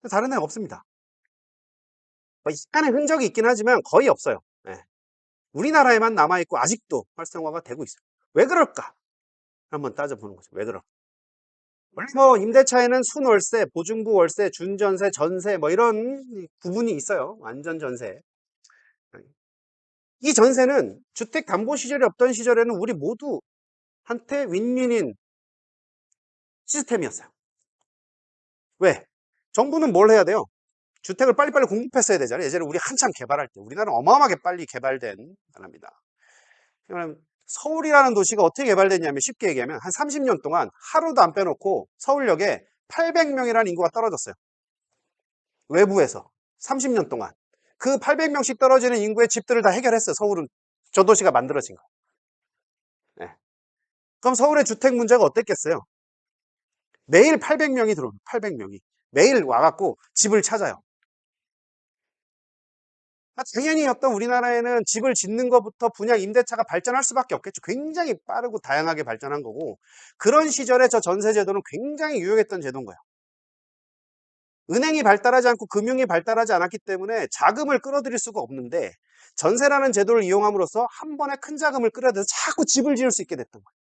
다른 나라 없습니다. 뭐 약간의 흔적이 있긴 하지만 거의 없어요. 네. 우리나라에만 남아있고 아직도 활성화가 되고 있어요. 왜 그럴까? 한번 따져보는 거죠. 왜 그럴까? 원래 뭐 임대차에는 순월세, 보증부 월세, 준전세, 전세 뭐 이런 구분이 있어요. 완전 전세. 이 전세는 주택담보시절이 없던 시절에는 우리 모두한테 윈윈인 시스템이었어요. 왜? 정부는 뭘 해야 돼요? 주택을 빨리빨리 공급했어야 되잖아요. 예전에 우리 한참 개발할 때. 우리나라는 어마어마하게 빨리 개발된 나라입니다. 그러면 서울이라는 도시가 어떻게 개발됐냐면 쉽게 얘기하면 한 30년 동안 하루도 안 빼놓고 서울역에 800명이라는 인구가 떨어졌어요. 외부에서 30년 동안. 그 800명씩 떨어지는 인구의 집들을 다 해결했어요. 서울은 저 도시가 만들어진 거. 네. 그럼 서울의 주택 문제가 어땠겠어요? 매일 800명이 들어옵니다. 800명이. 매일 와갖고 집을 찾아요. 당연히 어떤 우리나라에는 집을 짓는 것부터 분양 임대차가 발전할 수밖에 없겠죠. 굉장히 빠르고 다양하게 발전한 거고 그런 시절에 저 전세 제도는 굉장히 유용했던 제도인 거예요. 은행이 발달하지 않고 금융이 발달하지 않았기 때문에 자금을 끌어들일 수가 없는데 전세라는 제도를 이용함으로써 한 번에 큰 자금을 끌어들여서 자꾸 집을 지을 수 있게 됐던 거예요.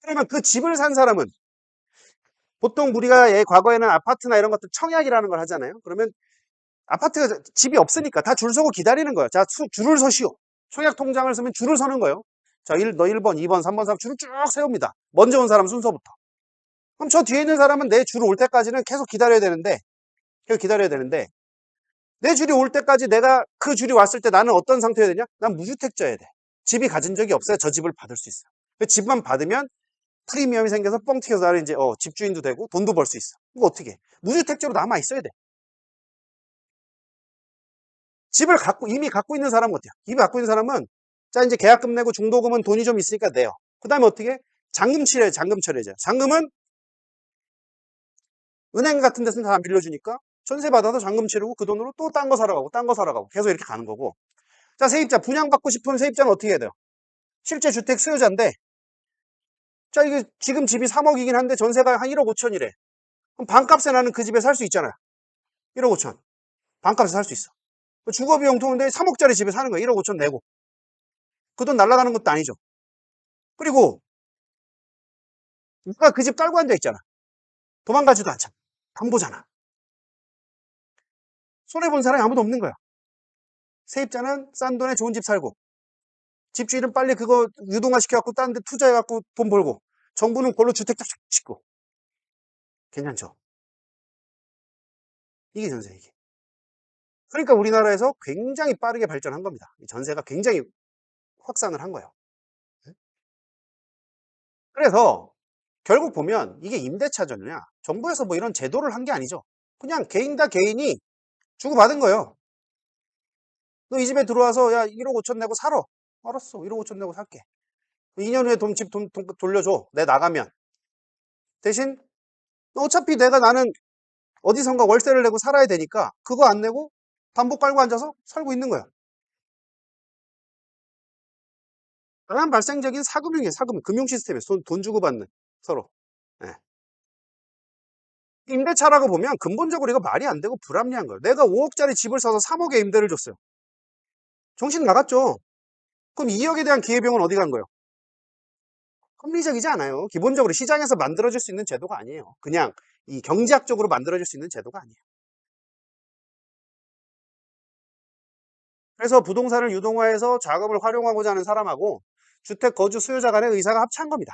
그러면 그 집을 산 사람은 보통 우리가 과거에는 아파트나 이런 것들 청약이라는 걸 하잖아요. 그러면 아파트가 집이 없으니까 다 줄 서고 기다리는 거예요. 자, 줄을 서시오. 청약 통장을 쓰면 줄을 서는 거예요. 자, 너 1번, 2번, 3번, 4번 줄을 쭉 세웁니다. 먼저 온 사람 순서부터. 그럼 저 뒤에 있는 사람은 내 줄 올 때까지는 계속 기다려야 되는데, 내 줄이 올 때까지 내가 그 줄이 왔을 때 나는 어떤 상태여야 되냐? 난 무주택자여야 돼. 집이 가진 적이 없어야 저 집을 받을 수 있어요. 그 집만 받으면 프리미엄이 생겨서 뻥 튀겨서 나는 이제 집주인도 되고 돈도 벌 수 있어. 이거 어떻게 해? 무주택자로 남아 있어야 돼. 집을 이미 갖고 있는 사람은 어때요? 이미 갖고 있는 사람은 자 이제 계약금 내고 중도금은 돈이 좀 있으니까 내요. 그 다음에 어떻게? 잔금 치료해. 잔금 처리해줘요. 잔금은 은행 같은 데서는 다 빌려주니까 전세 받아서 잔금 치르고 그 돈으로 또 딴 거 사러 가고 딴 거 사러 가고 계속 이렇게 가는 거고. 자 세입자 분양받고 싶으면 세입자는 어떻게 해야 돼요? 실제 주택 수요자인데 자 이게 지금 집이 3억이긴 한데 전세가 한 1억 5천이래. 그럼 반값에 나는 그 집에 살 수 있잖아요. 1억 5천. 반값에 살 수 있어. 주거비용 통인데 3억짜리 집에 사는 거야. 1억 5천 내고. 그 돈 날라가는 것도 아니죠. 그리고 누가 그 집 깔고 앉아 있잖아. 도망가지도 않잖아. 담보잖아. 손해본 사람이 아무도 없는 거야. 세입자는 싼 돈에 좋은 집 살고 집주인은 빨리 그거 유동화 시켜갖고 딴 데 투자해갖고 돈 벌고 정부는 그걸로 주택 쫙쫙 짓고 괜찮죠? 이게 전세 이게. 그러니까 우리나라에서 굉장히 빠르게 발전한 겁니다. 전세가 굉장히 확산을 한 거예요. 그래서 결국 보면 이게 임대차전이냐 정부에서 뭐 이런 제도를 한 게 아니죠. 그냥 개인 다 개인이 주고받은 거예요. 너 이 집에 들어와서 야 1억 5천 내고 살아. 알았어. 1억 5천 내고 살게. 2년 후에 돈 돌려줘. 내 나가면. 대신 어차피 나는 어디선가 월세를 내고 살아야 되니까 그거 안 내고 담보 깔고 앉아서 살고 있는 거야. 가장 발생적인 사금융이에요. 사금융. 금융 시스템이에요. 돈 주고받는 서로. 예. 임대차라고 보면 근본적으로 이거 말이 안 되고 불합리한 거예요. 내가 5억짜리 집을 사서 3억에 임대를 줬어요. 정신 나갔죠? 그럼 2억에 대한 기회비용은 어디 간 거예요? 합리적이지 않아요. 기본적으로 시장에서 만들어질 수 있는 제도가 아니에요. 그냥 이 경제학적으로 만들어질 수 있는 제도가 아니에요. 그래서 부동산을 유동화해서 자금을 활용하고자 하는 사람하고 주택 거주 수요자 간의 의사가 합치한 겁니다.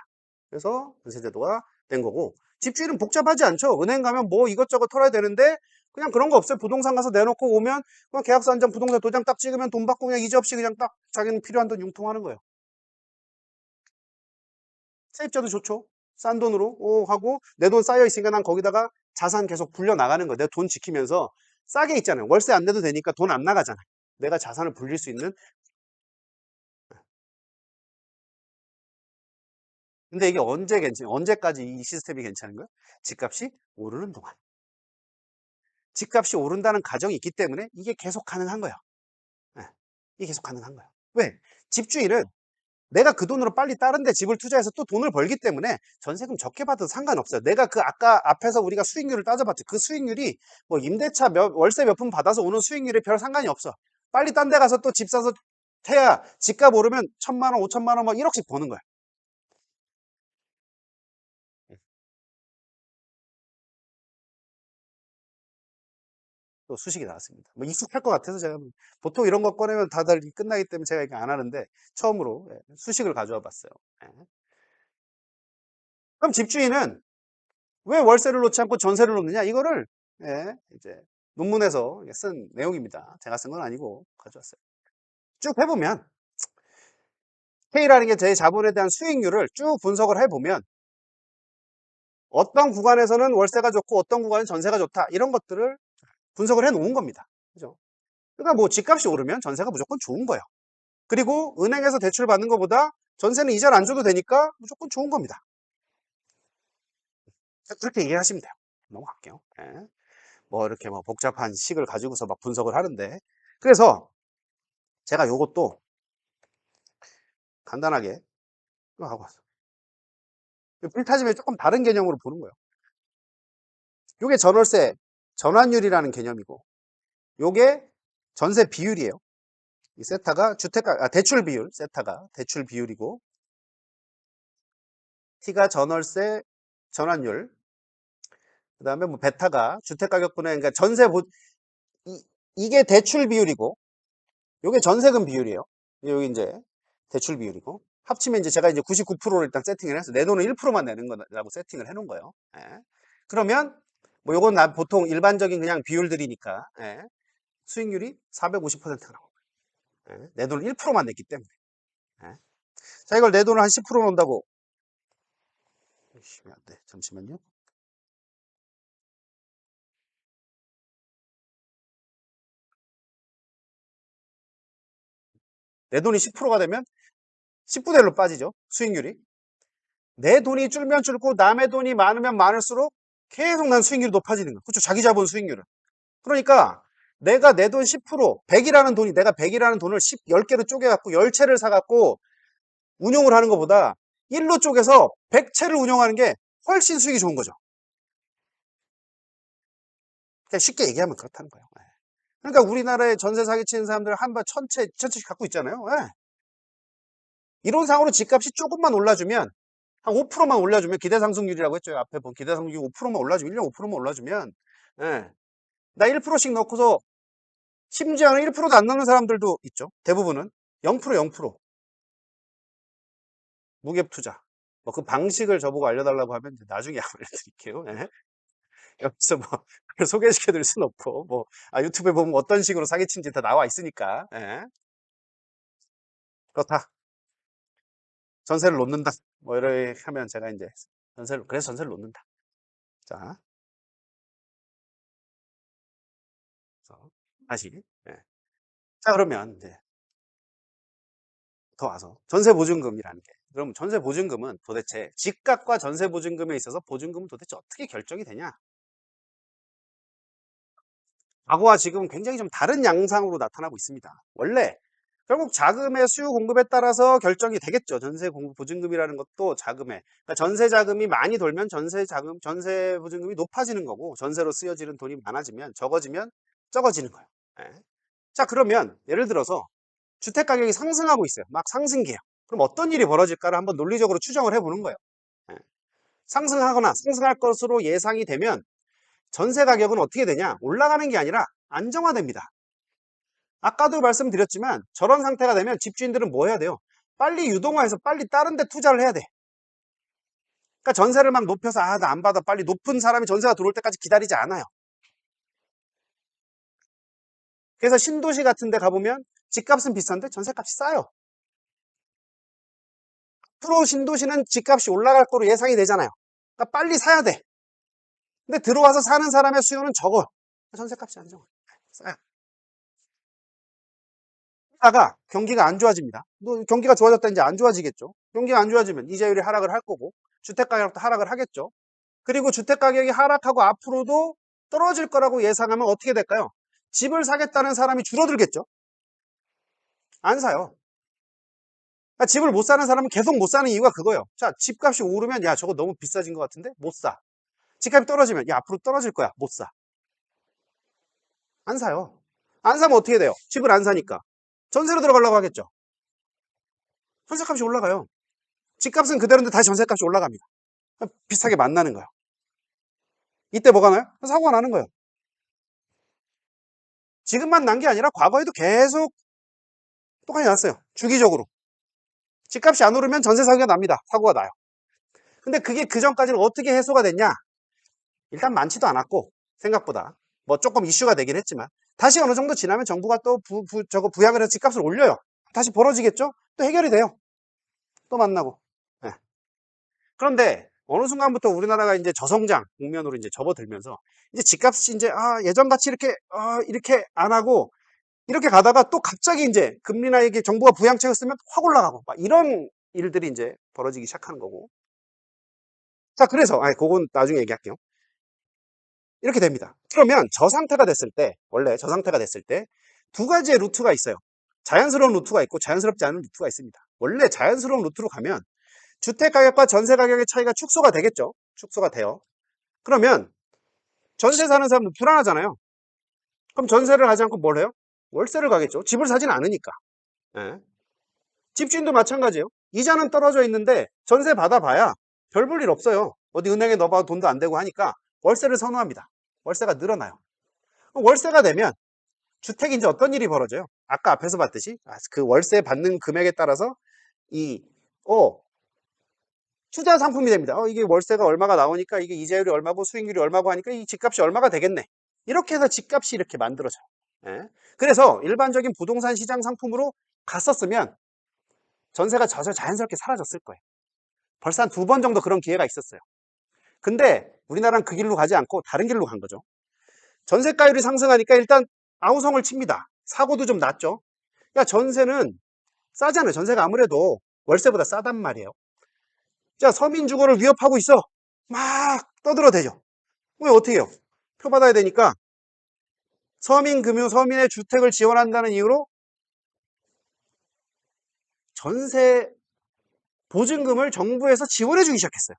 그래서 전세제도가 된 거고, 집주인은 복잡하지 않죠. 은행 가면 뭐 이것저것 털어야 되는데 그냥 그런 거 없어요. 부동산 가서 내놓고 오면 그냥 계약서 한 장, 부동산 도장 딱 찍으면 돈 받고 그냥 이자 없이 그냥 딱 자기는 필요한 돈 융통하는 거예요. 세입자도 좋죠. 싼 돈으로 하고 내 돈 쌓여 있으니까 난 거기다가 자산 계속 불려 나가는 거예요. 내 돈 지키면서 싸게 있잖아요. 월세 안 내도 되니까 돈 안 나가잖아요. 내가 자산을 불릴 수 있는. 근데 이게 언제까지 이 시스템이 괜찮은 거예요? 집값이 오르는 동안. 집값이 오른다는 가정이 있기 때문에 이게 계속 가능한 거예요. 예. 이게 계속 가능한 거예요. 왜? 집주인은 내가 그 돈으로 빨리 다른 데 집을 투자해서 또 돈을 벌기 때문에 전세금 적게 받아도 상관없어요. 내가 그 아까 앞에서 우리가 수익률을 따져봤죠. 그 수익률이 뭐 임대차 월세 몇 푼 받아서 오는 수익률에 별 상관이 없어. 빨리 딴 데 가서 또 집 사서 태야 집값 오르면 1,000만 원, 5천만 원, 막 1억씩 버는 거야. 또 수식이 나왔습니다. 뭐 익숙할 것 같아서 제가 보통 이런 거 꺼내면 다들 끝나기 때문에 제가 이거 안 하는데 처음으로 수식을 가져와 봤어요. 예. 그럼 집주인은 왜 월세를 놓지 않고 전세를 놓느냐? 이거를 이제 논문에서 쓴 내용입니다. 제가 쓴 건 아니고 가져왔어요. 쭉 해보면 K라는 게 제 자본에 대한 수익률을 쭉 분석을 해보면 어떤 구간에서는 월세가 좋고 어떤 구간은 전세가 좋다 이런 것들을 분석을 해 놓은 겁니다. 그죠? 그러니까 뭐 집값이 오르면 전세가 무조건 좋은 거예요. 그리고 은행에서 대출 받는 것보다 전세는 이자를 안 줘도 되니까 무조건 좋은 겁니다. 그렇게 이해하시면 돼요. 넘어갈게요. 예. 뭐 이렇게 뭐 복잡한 식을 가지고서 막 분석을 하는데, 그래서 제가 요것도 간단하게 하고 왔어요. 필타집에 조금 다른 개념으로 보는 거예요. 요게 전월세 전환율이라는 개념이고, 요게 전세 비율이에요. 이 세타가 대출 비율, 세타가 대출 비율이고, T가 전월세 전환율, 그 다음에 뭐 베타가 주택가격분의, 그러니까 이게 대출 비율이고, 요게 전세금 비율이에요. 여기 이제 대출 비율이고, 합치면 이제 제가 이제 99%를 일단 세팅을 해서 내 돈은 1%만 내는 거라고 세팅을 해 놓은 거예요. 예. 그러면 뭐 요건 보통 일반적인 그냥 비율들이니까 수익률이 450%가 나옵니다. 내 돈을 1%만 냈기 때문에. 예. 자, 이걸 내 돈을 한 10% 넣는다고. 안 돼. 잠시만요. 내 돈이 10%가 되면 10분의 1로 빠지죠. 수익률이. 내 돈이 줄면 줄고 남의 돈이 많으면 많을수록 계속 난 수익률이 높아지는 거야. 그렇죠. 자기 자본 수익률은. 그러니까 내가 내 돈 10%, 100이라는 돈이, 내가 100이라는 돈을 10개로 쪼개갖고 10채를 사갖고 운용을 하는 것보다 1로 쪼개서 100채를 운용하는 게 훨씬 수익이 좋은 거죠. 그냥 쉽게 얘기하면 그렇다는 거예요. 예. 그러니까 우리나라에 전세 사기치는 사람들 한 번 1,000채, 2,000채씩 갖고 있잖아요. 예. 이론상으로 집값이 조금만 올라주면, 한 5%만 올려주면, 기대상승률이라고 했죠. 앞에 본 기대상승률 5%만 올라주면, 1년 5%만 올라주면, 예. 나 1%씩 넣고서, 심지어는 1%도 안 넣는 사람들도 있죠. 대부분은 0%, 0%. 무갭 투자. 뭐 그 방식을 저보고 알려달라고 하면 나중에 알려드릴게요. 예. 여기서 뭐 그걸 소개시켜드릴 수는 없고, 뭐 유튜브에 보면 어떤 식으로 사기친지 다 나와 있으니까. 예. 그렇다. 전세를 놓는다. 뭐 이렇게 하면 제가 이제 그래서 전세를 놓는다. 자, 그래서 다시. 예. 자, 그러면 이제 더 와서 전세보증금이라는 게. 그럼 전세보증금은 도대체 집값과 전세보증금에 있어서 보증금은 도대체 어떻게 결정이 되냐? 과거와 지금은 굉장히 좀 다른 양상으로 나타나고 있습니다. 원래 결국 자금의 수요 공급에 따라서 결정이 되겠죠. 전세 공급 보증금이라는 것도 자금에. 그러니까 전세 자금이 많이 돌면 전세 자금, 전세 보증금이 높아지는 거고, 전세로 쓰여지는 돈이 많아지면, 적어지면 적어지는 거예요. 예. 자, 그러면 예를 들어서 주택 가격이 상승하고 있어요. 막 상승기예요. 그럼 어떤 일이 벌어질까를 한번 논리적으로 추정을 해보는 거예요. 예. 상승하거나 상승할 것으로 예상이 되면 전세 가격은 어떻게 되냐? 올라가는 게 아니라 안정화됩니다. 아까도 말씀드렸지만 저런 상태가 되면 집주인들은 뭐 해야 돼요? 빨리 유동화해서 빨리 다른 데 투자를 해야 돼. 그러니까 전세를 막 높여서 나 안 받아. 빨리 높은 사람이 전세가 들어올 때까지 기다리지 않아요. 그래서 신도시 같은 데 가보면 집값은 비싼데 전세값이 싸요. 앞으로 신도시는 집값이 올라갈 거로 예상이 되잖아요. 그러니까 빨리 사야 돼. 근데 들어와서 사는 사람의 수요는 적어. 전세값이 안정화. 싸요. 하다가 경기가 안 좋아집니다. 경기가 좋아졌다 이제 안 좋아지겠죠. 경기가 안 좋아지면 이자율이 하락을 할 거고 주택 가격도 하락을 하겠죠. 그리고 주택 가격이 하락하고 앞으로도 떨어질 거라고 예상하면 어떻게 될까요? 집을 사겠다는 사람이 줄어들겠죠. 안 사요. 그러니까 집을 못 사는 사람은 계속 못 사는 이유가 그거예요. 자, 집값이 오르면 야 저거 너무 비싸진 것 같은데 못 사. 집값이 떨어지면 야 앞으로 떨어질 거야 못 사. 안 사요. 안 사면 어떻게 돼요? 집을 안 사니까 전세로 들어가려고 하겠죠. 전세값이 올라가요. 집값은 그대로인데 다시 전세값이 올라갑니다. 비슷하게 만나는 거예요. 이때 뭐가 나요? 사고가 나는 거예요. 지금만 난 게 아니라 과거에도 계속 똑같이 났어요. 주기적으로. 집값이 안 오르면 전세 사기가 납니다. 사고가 나요. 근데 그게 그 전까지는 어떻게 해소가 됐냐? 일단 많지도 않았고 생각보다 뭐 조금 이슈가 되긴 했지만 다시 어느 정도 지나면 정부가 또 부양을 해서 집값을 올려요. 다시 벌어지겠죠? 또 해결이 돼요. 또 만나고. 네. 그런데 어느 순간부터 우리나라가 이제 저성장 국면으로 이제 접어들면서 이제 집값이 이제 예전같이 이렇게 안 하고 이렇게 가다가 또 갑자기 이제 금리나 이게 정부가 부양책을 쓰면 확 올라가고 막 이런 일들이 이제 벌어지기 시작하는 거고. 자, 그래서 그건 나중에 얘기할게요. 이렇게 됩니다. 그러면 저 상태가 됐을 때, 원래 저 상태가 됐을 때 두 가지의 루트가 있어요. 자연스러운 루트가 있고 자연스럽지 않은 루트가 있습니다. 원래 자연스러운 루트로 가면 주택 가격과 전세 가격의 차이가 축소가 되겠죠. 축소가 돼요. 그러면 전세 사는 사람도 불안하잖아요. 그럼 전세를 하지 않고 뭘 해요? 월세를 가겠죠. 집을 사진 않으니까. 예. 집주인도 마찬가지예요. 이자는 떨어져 있는데 전세 받아봐야 별 볼 일 없어요. 어디 은행에 넣어봐도 돈도 안 되고 하니까 월세를 선호합니다. 월세가 늘어나요. 월세가 되면 주택이 이제 어떤 일이 벌어져요? 아까 앞에서 봤듯이 그 월세 받는 금액에 따라서 이 투자 상품이 됩니다. 이게 월세가 얼마가 나오니까 이게 이자율이 얼마고 수익률이 얼마고 하니까 이 집값이 얼마가 되겠네. 이렇게 해서 집값이 이렇게 만들어져요. 예. 그래서 일반적인 부동산 시장 상품으로 갔었으면 전세가 자연스럽게 사라졌을 거예요. 벌써 한 2번 정도 그런 기회가 있었어요. 근데 우리나라는 그 길로 가지 않고 다른 길로 간 거죠. 전세가율이 상승하니까 일단 아우성을 칩니다. 사고도 좀 났죠. 그러니까 전세는 싸잖아요. 전세가 아무래도 월세보다 싸단 말이에요. 자, 서민 주거를 위협하고 있어. 막 떠들어대죠. 왜 어떻게 해요? 표 받아야 되니까 서민의 주택을 지원한다는 이유로 전세 보증금을 정부에서 지원해주기 시작했어요.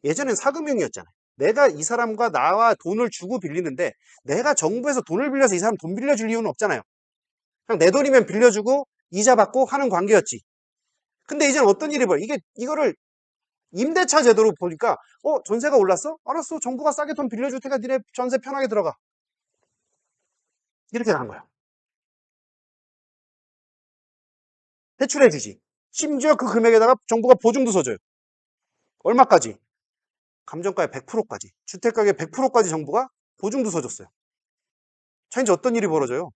예전엔 사금융이었잖아요. 내가 이 사람과 나와 돈을 주고 빌리는데 내가 정부에서 돈을 빌려서 이 사람 돈 빌려줄 이유는 없잖아요. 그냥 내 돈이면 빌려주고 이자 받고 하는 관계였지. 근데 이제는 어떤 일이 벌어요? 이거를 임대차 제도로 보니까 전세가 올랐어? 알았어. 정부가 싸게 돈 빌려줄 테니까 니네 전세 편하게 들어가. 이렇게 간 거야. 대출해주지. 심지어 그 금액에다가 정부가 보증도 서줘요. 얼마까지? 감정가의 100%까지. 주택가격 100%까지 정부가 보증도 서줬어요. 자, 이제 어떤 일이 벌어져요?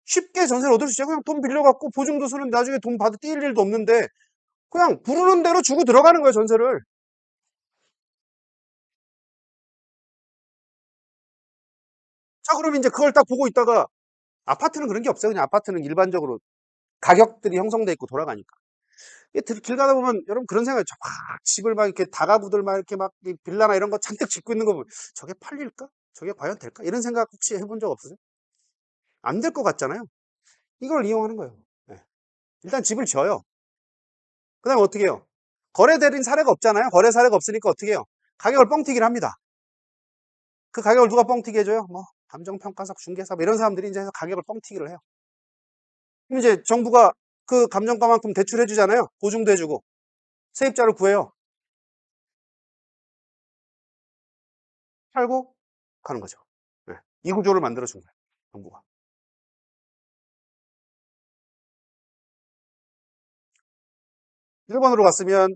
쉽게 전세를 얻을 수 있어요. 그냥 돈 빌려갖고 보증도 서는 나중에 돈 받을 뛸 일도 없는데 그냥 부르는 대로 주고 들어가는 거예요, 전세를. 자, 그럼 이제 그걸 딱 보고 있다가 아파트는 그런 게 없어요. 그냥 아파트는 일반적으로 가격들이 형성돼 있고 돌아가니까. 길 가다 보면 여러분 그런 생각이 집을 막 이렇게 다가구들 막 이렇게 막 빌라나 이런 거 잔뜩 짓고 있는 거 보면 저게 팔릴까? 저게 과연 될까? 이런 생각 혹시 해본 적 없으세요? 안 될 것 같잖아요. 이걸 이용하는 거예요. 네. 일단 집을 지어요. 그 다음에 어떻게 해요? 거래되는 사례가 없잖아요. 거래 사례가 없으니까 어떻게 해요? 가격을 뻥튀기를 합니다. 그 가격을 누가 뻥튀기 해줘요? 뭐 감정평가사, 중개사 뭐 이런 사람들이 이제 해서 가격을 뻥튀기를 해요. 그럼 이제 정부가 그 감정가만큼 대출해 주잖아요. 보증도 해주고 세입자를 구해요. 팔고 가는 거죠. 네. 이 구조를 만들어 준 거예요. 정부가. 1번으로 갔으면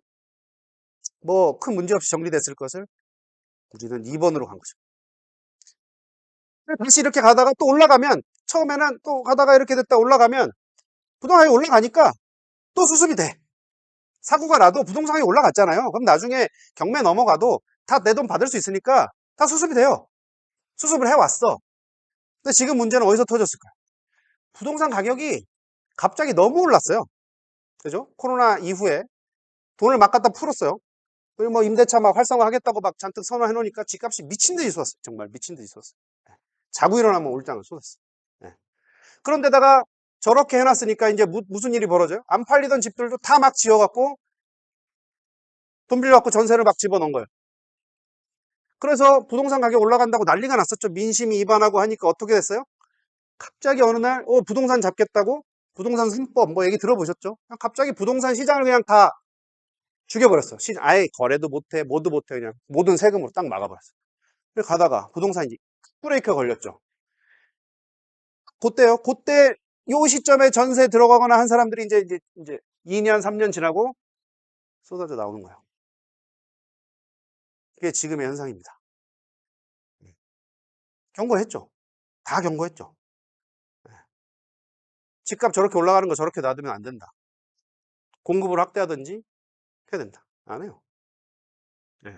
뭐 큰 문제 없이 정리됐을 것을 우리는 2번으로 간 거죠. 다시 이렇게 가다가 또 올라가면 처음에는 또 가다가 이렇게 됐다 올라가면 부동산이 올라가니까 또 수습이 돼. 사고가 나도 부동산이 올라갔잖아요. 그럼 나중에 경매 넘어가도 다 내 돈 받을 수 있으니까 다 수습이 돼요. 수습을 해왔어. 근데 지금 문제는 어디서 터졌을까요? 부동산 가격이 갑자기 너무 올랐어요. 그죠? 코로나 이후에 돈을 막 갖다 풀었어요. 그리고 뭐 임대차 막 활성화하겠다고 막 잔뜩 선언해 놓으니까 집값이 미친 듯이 쏟았어요. 정말 미친 듯이 쏟았어요. 자고 일어나면 올장을 쏟았어요. 예. 그런데다가 저렇게 해놨으니까 이제 무슨 일이 벌어져요? 안 팔리던 집들도 다 막 지어갖고 돈 빌려갖고 전세를 막 집어넣은 거예요. 그래서 부동산 가격 올라간다고 난리가 났었죠. 민심이 이반하고 하니까 어떻게 됐어요? 갑자기 어느 날 부동산 잡겠다고 부동산 3법 뭐 얘기 들어보셨죠? 갑자기 부동산 시장을 그냥 다 죽여버렸어. 아예 거래도 못해, 뭐도 못해, 그냥 모든 세금으로 딱 막아버렸어. 그래서 가다가 부동산이 브레이크가 걸렸죠. 그때요. 그때 요 시점에 전세 들어가거나 한 사람들이 이제 2년, 3년 지나고 쏟아져 나오는 거예요. 그게 지금의 현상입니다. 경고했죠. 다 경고했죠. 집값 저렇게 올라가는 거 저렇게 놔두면 안 된다. 공급을 확대하든지 해야 된다. 안 해요. 네.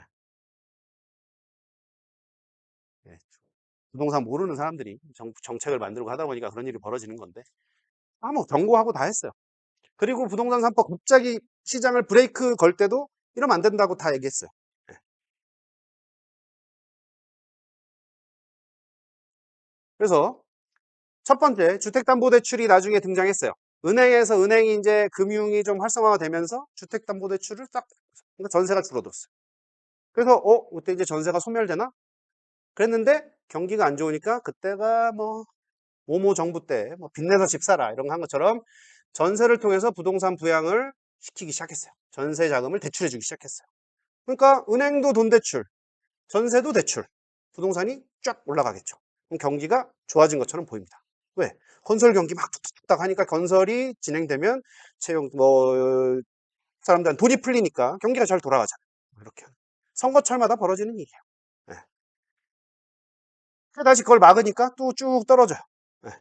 네. 부동산 모르는 사람들이 정책을 만들고 하다 보니까 그런 일이 벌어지는 건데 뭐 경고하고 다 했어요. 그리고 부동산 3법 갑자기 시장을 브레이크 걸 때도 이러면 안 된다고 다 얘기했어요. 네. 그래서 첫 번째 주택담보대출이 나중에 등장했어요. 은행에서 은행이 이제 금융이 좀 활성화가 되면서 주택담보대출을 딱 그러니까 전세가 줄어들었어요. 그래서 그때 이제 전세가 소멸되나? 그랬는데 경기가 안 좋으니까 그때가 뭐 모모 정부 때 뭐 빚내서 집 사라 이런 거 한 것처럼 전세를 통해서 부동산 부양을 시키기 시작했어요. 전세 자금을 대출해 주기 시작했어요. 그러니까 은행도 돈 대출, 전세도 대출, 부동산이 쫙 올라가겠죠. 그럼 경기가 좋아진 것처럼 보입니다. 왜? 건설 경기 막 뚝뚝뚝딱 하니까 건설이 진행되면 채용 뭐 사람들은 돈이 풀리니까 경기가 잘 돌아가잖아요. 이렇게 선거철마다 벌어지는 일이에요. 네. 그래서 다시 그걸 막으니까 또 쭉 떨어져요. 네.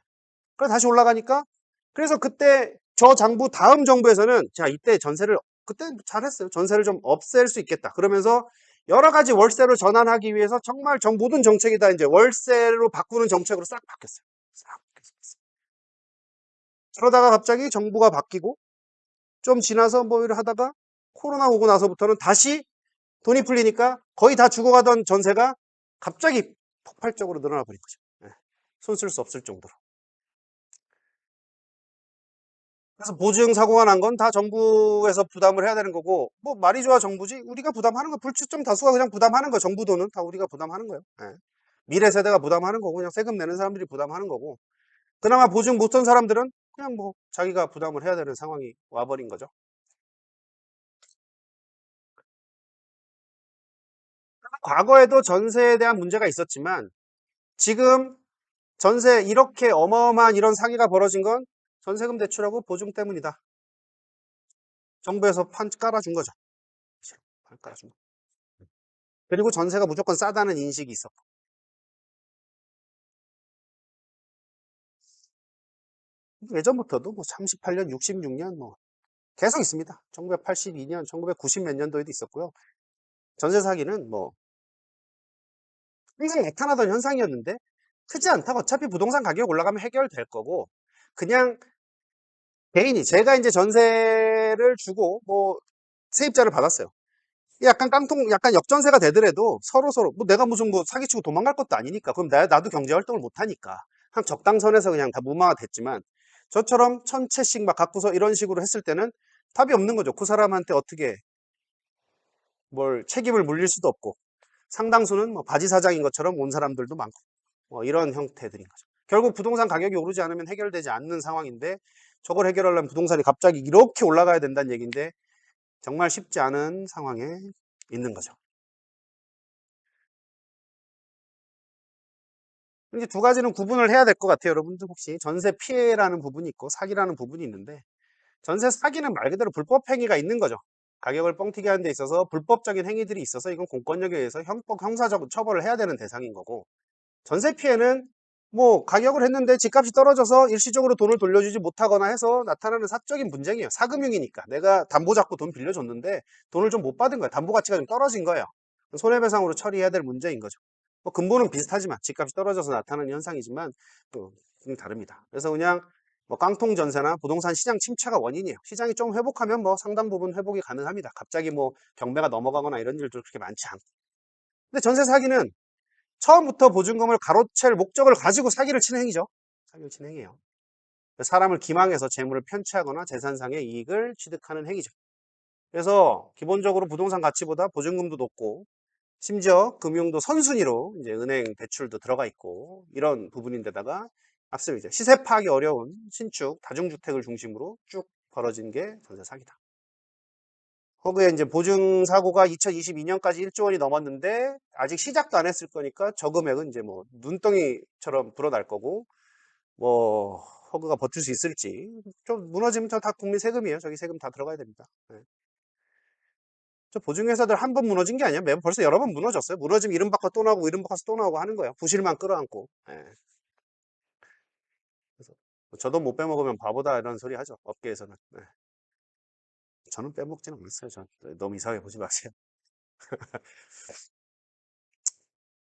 그래서 다시 올라가니까 그래서 그때 저 장부 다음 정부에서는 자 이때 전세를 그때 잘했어요. 전세를 좀 없앨 수 있겠다. 그러면서 여러 가지 월세로 전환하기 위해서 정말 모든 정책이 다 이제 월세로 바꾸는 정책으로 싹 바뀌었어요. 싹 바뀌었어요. 그러다가 갑자기 정부가 바뀌고 좀 지나서 뭐 이를 하다가 코로나 오고 나서부터는 다시 돈이 풀리니까 거의 다 죽어가던 전세가 갑자기 폭발적으로 늘어나 버린 거죠. 예. 손 쓸 수 없을 정도로. 그래서 보증 사고가 난 건 다 정부에서 부담을 해야 되는 거고 뭐 말이 좋아 정부지 우리가 부담하는 거 불출점 다수가 그냥 부담하는 거 정부 돈은 다 우리가 부담하는 거예요. 예. 미래 세대가 부담하는 거고 그냥 세금 내는 사람들이 부담하는 거고 그나마 보증 못 쓴 사람들은 그냥 뭐 자기가 부담을 해야 되는 상황이 와버린 거죠. 과거에도 전세에 대한 문제가 있었지만 지금 전세 이렇게 어마어마한 이런 사기가 벌어진 건 전세금 대출하고 보증 때문이다. 정부에서 판 깔아준 거죠. 판 깔아준 거. 그리고 전세가 무조건 싸다는 인식이 있었고. 예전부터도 뭐 38년, 66년 뭐 계속 있습니다. 1982년, 1990 몇 년도에도 있었고요. 전세 사기는 뭐 항상 나타나던 현상이었는데 크지 않다고 어차피 부동산 가격 올라가면 해결될 거고 그냥 개인이 제가 이제 전세를 주고 뭐 세입자를 받았어요. 약간 깡통, 약간 역전세가 되더라도 서로 뭐 내가 무슨 뭐 사기치고 도망갈 것도 아니니까. 그럼 나도 경제 활동을 못 하니까. 한 적당선에서 그냥 다 무마가 됐지만 저처럼 1000채씩 막 갖고서 이런 식으로 했을 때는 답이 없는 거죠. 그 사람한테 어떻게 뭘 책임을 물릴 수도 없고 상당수는 뭐 바지 사장인 것처럼 온 사람들도 많고 뭐 이런 형태들인 거죠. 결국 부동산 가격이 오르지 않으면 해결되지 않는 상황인데 저걸 해결하려면 부동산이 갑자기 이렇게 올라가야 된다는 얘기인데 정말 쉽지 않은 상황에 있는 거죠. 이제 두 가지는 구분을 해야 될 것 같아요. 여러분들 혹시 전세 피해라는 부분이 있고 사기라는 부분이 있는데 전세 사기는 말 그대로 불법 행위가 있는 거죠. 가격을 뻥튀기 하는 데 있어서 불법적인 행위들이 있어서 이건 공권력에 의해서 형사적 처벌을 해야 되는 대상인 거고 전세 피해는 뭐 가격을 했는데 집값이 떨어져서 일시적으로 돈을 돌려주지 못하거나 해서 나타나는 사적인 분쟁이에요. 사금융이니까 내가 담보 잡고 돈 빌려줬는데 돈을 좀 못 받은 거예요. 담보 가치가 좀 떨어진 거예요. 손해배상으로 처리해야 될 문제인 거죠. 뭐 근본은 비슷하지만 집값이 떨어져서 나타나는 현상이지만 좀 다릅니다. 그래서 그냥 뭐 깡통 전세나 부동산 시장 침체가 원인이에요. 시장이 좀 회복하면 뭐 상당 부분 회복이 가능합니다. 갑자기 뭐 경매가 넘어가거나 이런 일도 그렇게 많지 않고. 근데 전세 사기는 처음부터 보증금을 가로챌 목적을 가지고 사기를 치는 행위죠. 사기를 치는 행위예요. 사람을 기망해서 재물을 편취하거나 재산상의 이익을 취득하는 행위죠. 그래서 기본적으로 부동산 가치보다 보증금도 높고 심지어 금융도 선순위로 이제 은행 대출도 들어가 있고 이런 부분인데다가 앞서 이제 시세 파악이 어려운 신축 다중주택을 중심으로 쭉 벌어진 게 전세 사기다. 거기에 이제 보증 사고가 2022년까지 1조 원이 넘었는데 아직 시작도 안 했을 거니까 저 금액은 이제 뭐 눈덩이처럼 불어날 거고 뭐 허그가 버틸 수 있을지 좀 무너지면 저 다 국민 세금이에요. 저기 세금 다 들어가야 됩니다. 네. 저 보증회사들 한 번 무너진 게 아니야. 매번 벌써 여러 번 무너졌어요. 무너지면 이름 바꿔 또 나오고 이름 바꿔서 또 나오고 하는 거예요. 부실만 끌어안고. 예. 그래서 저도 못 빼먹으면 바보다 이런 소리 하죠. 업계에서는. 예. 저는 빼먹지는 않았어요. 전 너무 이상하게 보지 마세요.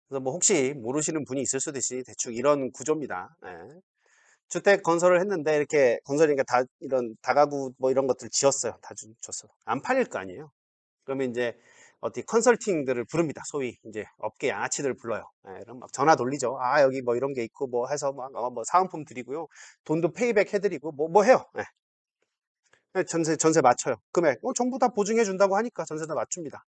그래서 뭐 혹시 모르시는 분이 있을 수도 있으니 대충 이런 구조입니다. 예. 주택 건설을 했는데 이렇게 건설이니까 다 이런 다가구 뭐 이런 것들 지었어요. 다 줬어요. 안 팔릴 거 아니에요. 그러면 이제 어디 컨설팅들을 부릅니다. 소위 이제 업계 양아치들 불러요. 예, 그럼 막 전화 돌리죠. 아 여기 뭐 이런 게 있고 뭐 해서 뭐 사은품 드리고요. 돈도 페이백 해드리고 뭐 해요. 예. 전세 맞춰요. 금액 전부 다 보증해 준다고 하니까 전세 다 맞춥니다.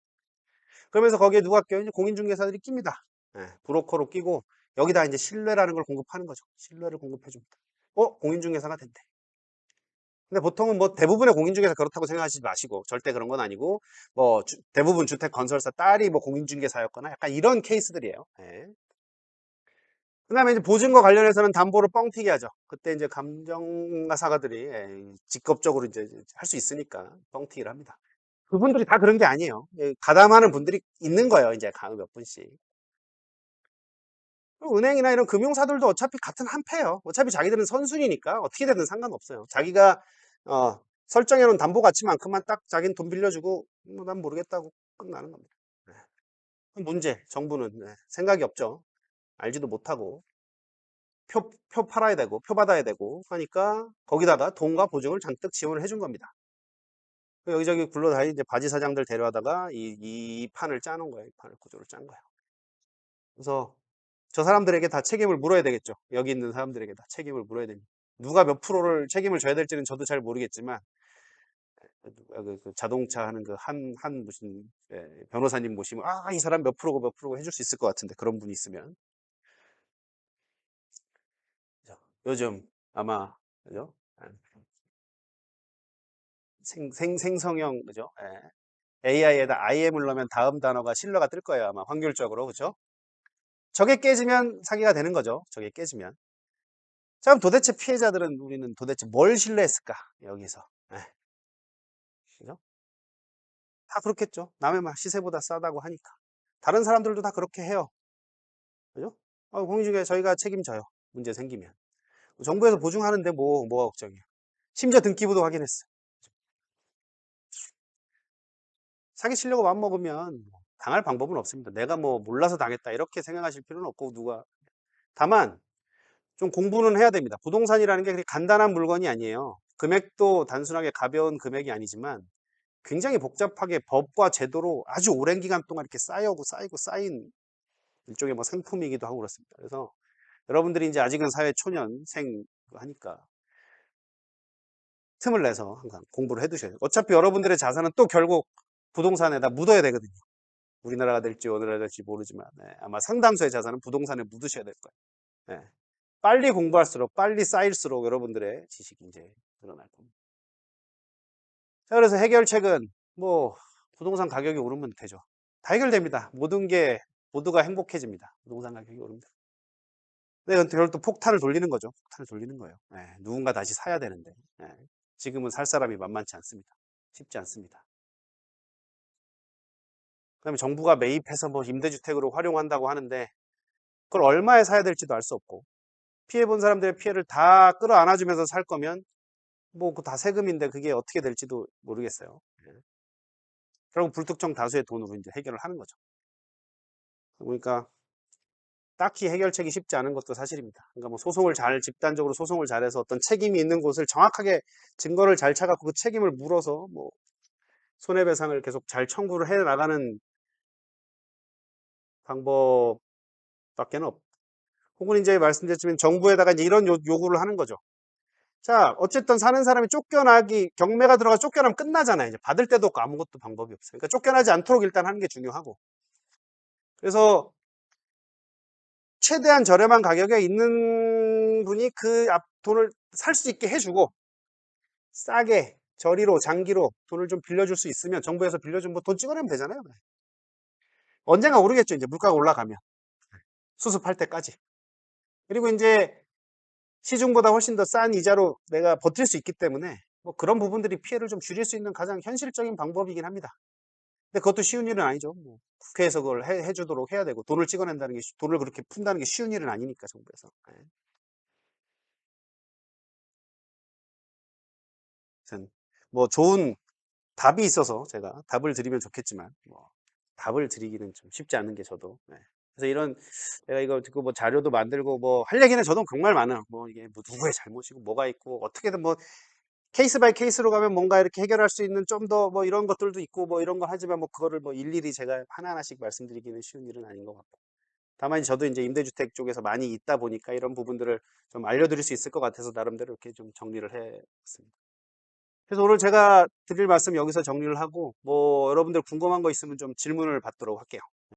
그러면서 거기에 누가 껴요? 이제 공인중개사들이 낍니다. 예, 브로커로 끼고 여기다 이제 신뢰라는 걸 공급하는 거죠. 신뢰를 공급해 줍니다. 공인중개사가 된대. 근데 보통은 뭐 대부분의 공인중개사 그렇다고 생각하시지 마시고 절대 그런 건 아니고 뭐 대부분 주택 건설사 딸이 뭐 공인중개사였거나 약간 이런 케이스들이에요. 예. 그다음에 이제 보증과 관련해서는 담보를 뻥튀기 하죠. 그때 이제 감정가 사가들이 직접적으로 이제 할 수 있으니까 뻥튀기를 합니다. 그분들이 다 그런 게 아니에요. 가담하는 분들이 있는 거예요. 이제 몇 분씩. 은행이나 이런 금융사들도 어차피 같은 한패예요. 어차피 자기들은 선순위니까 어떻게 되든 상관없어요. 자기가 설정해 놓은 담보 가치만큼만 딱 자기는 돈 빌려주고 난 모르겠다고 끝나는 겁니다. 네. 문제 정부는 생각이 없죠. 알지도 못하고 표 팔아야 되고 표 받아야 되고 하니까 거기다가 돈과 보증을 잔뜩 지원을 해준 겁니다. 여기저기 굴러다니 이제 바지 사장들 데려다가 이 판을 짜는 거예요. 이 판을 구조를 짠 거예요. 그래서 저 사람들에게 다 책임을 물어야 되겠죠. 여기 있는 사람들에게 다 책임을 물어야 됩니다. 누가 몇 프로를 책임을 져야 될지는 저도 잘 모르겠지만 그 자동차 하는 그 한 무슨 변호사님 모시면 이 사람 몇 프로고 몇 프로고 해줄 수 있을 것 같은데 그런 분이 있으면 그죠? 요즘 아마 그죠? 생성형 그죠? AI에다 IM을 넣으면 다음 단어가 신뢰가 뜰 거예요 아마 확률적으로 그죠? 저게 깨지면 사기가 되는 거죠. 저게 깨지면. 자, 그럼 도대체 피해자들은 우리는 도대체 뭘 신뢰했을까? 여기서. 그죠? 다 그렇겠죠. 남의 막 시세보다 싸다고 하니까. 다른 사람들도 다 그렇게 해요. 그죠? 공인중개 저희가 책임져요. 문제 생기면. 정부에서 보증하는데 뭐가 걱정이야. 심지어 등기부도 확인했어. 사기 치려고 마음먹으면 당할 방법은 없습니다. 내가 뭐 몰라서 당했다 이렇게 생각하실 필요는 없고 다만 좀 공부는 해야 됩니다. 부동산이라는 게 그렇게 간단한 물건이 아니에요. 금액도 단순하게 가벼운 금액이 아니지만 굉장히 복잡하게 법과 제도로 아주 오랜 기간 동안 이렇게 쌓이고 쌓인 일종의 뭐 상품이기도 하고 그렇습니다. 그래서 여러분들이 이제 아직은 사회 초년생 하니까 틈을 내서 항상 공부를 해 두셔야 돼요. 어차피 여러분들의 자산은 또 결국 부동산에다 묻어야 되거든요. 우리나라가 될지 어느 나라가 될지 모르지만 아마 상당수의 자산은 부동산에 묻으셔야 될 거예요. 빨리 공부할수록 빨리 쌓일수록 여러분들의 지식이 이제 늘어날 겁니다. 자, 그래서 해결책은 뭐 부동산 가격이 오르면 되죠. 다 해결됩니다. 모든 게 모두가 행복해집니다. 부동산 가격이 오르면. 근데 그걸 또 폭탄을 돌리는 거죠. 폭탄을 돌리는 거예요. 누군가 다시 사야 되는데 지금은 살 사람이 만만치 않습니다. 쉽지 않습니다. 그다음에 정부가 매입해서 뭐 임대주택으로 활용한다고 하는데 그걸 얼마에 사야 될지도 알 수 없고 피해본 사람들의 피해를 다 끌어안아주면서 살 거면 뭐 그 다 세금인데 그게 어떻게 될지도 모르겠어요. 결국 불특정 다수의 돈으로 이제 해결을 하는 거죠. 그러니까 딱히 해결책이 쉽지 않은 것도 사실입니다. 그러니까 뭐 집단적으로 소송을 잘해서 어떤 책임이 있는 곳을 정확하게 증거를 잘 찾아갖고 그 책임을 물어서 뭐 손해배상을 계속 잘 청구를 해 나가는 방법밖에는 혹은 이제 말씀드렸지만 정부에다가 이제 이런 요구를 하는 거죠. 자, 어쨌든 사는 사람이 경매가 들어가 쫓겨나면 끝나잖아요. 이제 받을 데도 없고 아무것도 방법이 없어요. 그러니까 쫓겨나지 않도록 일단 하는 게 중요하고. 그래서 최대한 저렴한 가격에 있는 분이 그 돈을 살 수 있게 해주고 싸게 저리로 장기로 돈을 좀 빌려줄 수 있으면 정부에서 빌려주면 뭐 돈 찍어내면 되잖아요. 언젠가 오르겠죠. 이제 물가가 올라가면 수습할 때까지. 그리고 이제 시중보다 훨씬 더 싼 이자로 내가 버틸 수 있기 때문에 뭐 그런 부분들이 피해를 좀 줄일 수 있는 가장 현실적인 방법이긴 합니다. 근데 그것도 쉬운 일은 아니죠. 뭐 국회에서 그걸 해주도록 해야 되고 돈을 찍어낸다는 게 돈을 그렇게 푼다는 게 쉬운 일은 아니니까 정부에서. 아무튼 뭐 좋은 답이 있어서 제가 답을 드리면 좋겠지만 뭐 답을 드리기는 좀 쉽지 않은 게 저도. 그래서 내가 이거 듣고 뭐 자료도 만들고 뭐 할 얘기는 저도 정말 많아요. 뭐 이게 뭐 누구의 잘못이고 뭐가 있고 어떻게든 뭐 케이스 바이 케이스로 가면 뭔가 이렇게 해결할 수 있는 좀 더 뭐 이런 것들도 있고 뭐 이런 거 하지만 뭐 그거를 뭐 일일이 제가 하나하나씩 말씀드리기는 쉬운 일은 아닌 것 같고. 다만 저도 이제 임대주택 쪽에서 많이 있다 보니까 이런 부분들을 좀 알려드릴 수 있을 것 같아서 나름대로 이렇게 좀 정리를 해봤습니다. 그래서 오늘 제가 드릴 말씀 여기서 정리를 하고 뭐 여러분들 궁금한 거 있으면 좀 질문을 받도록 할게요.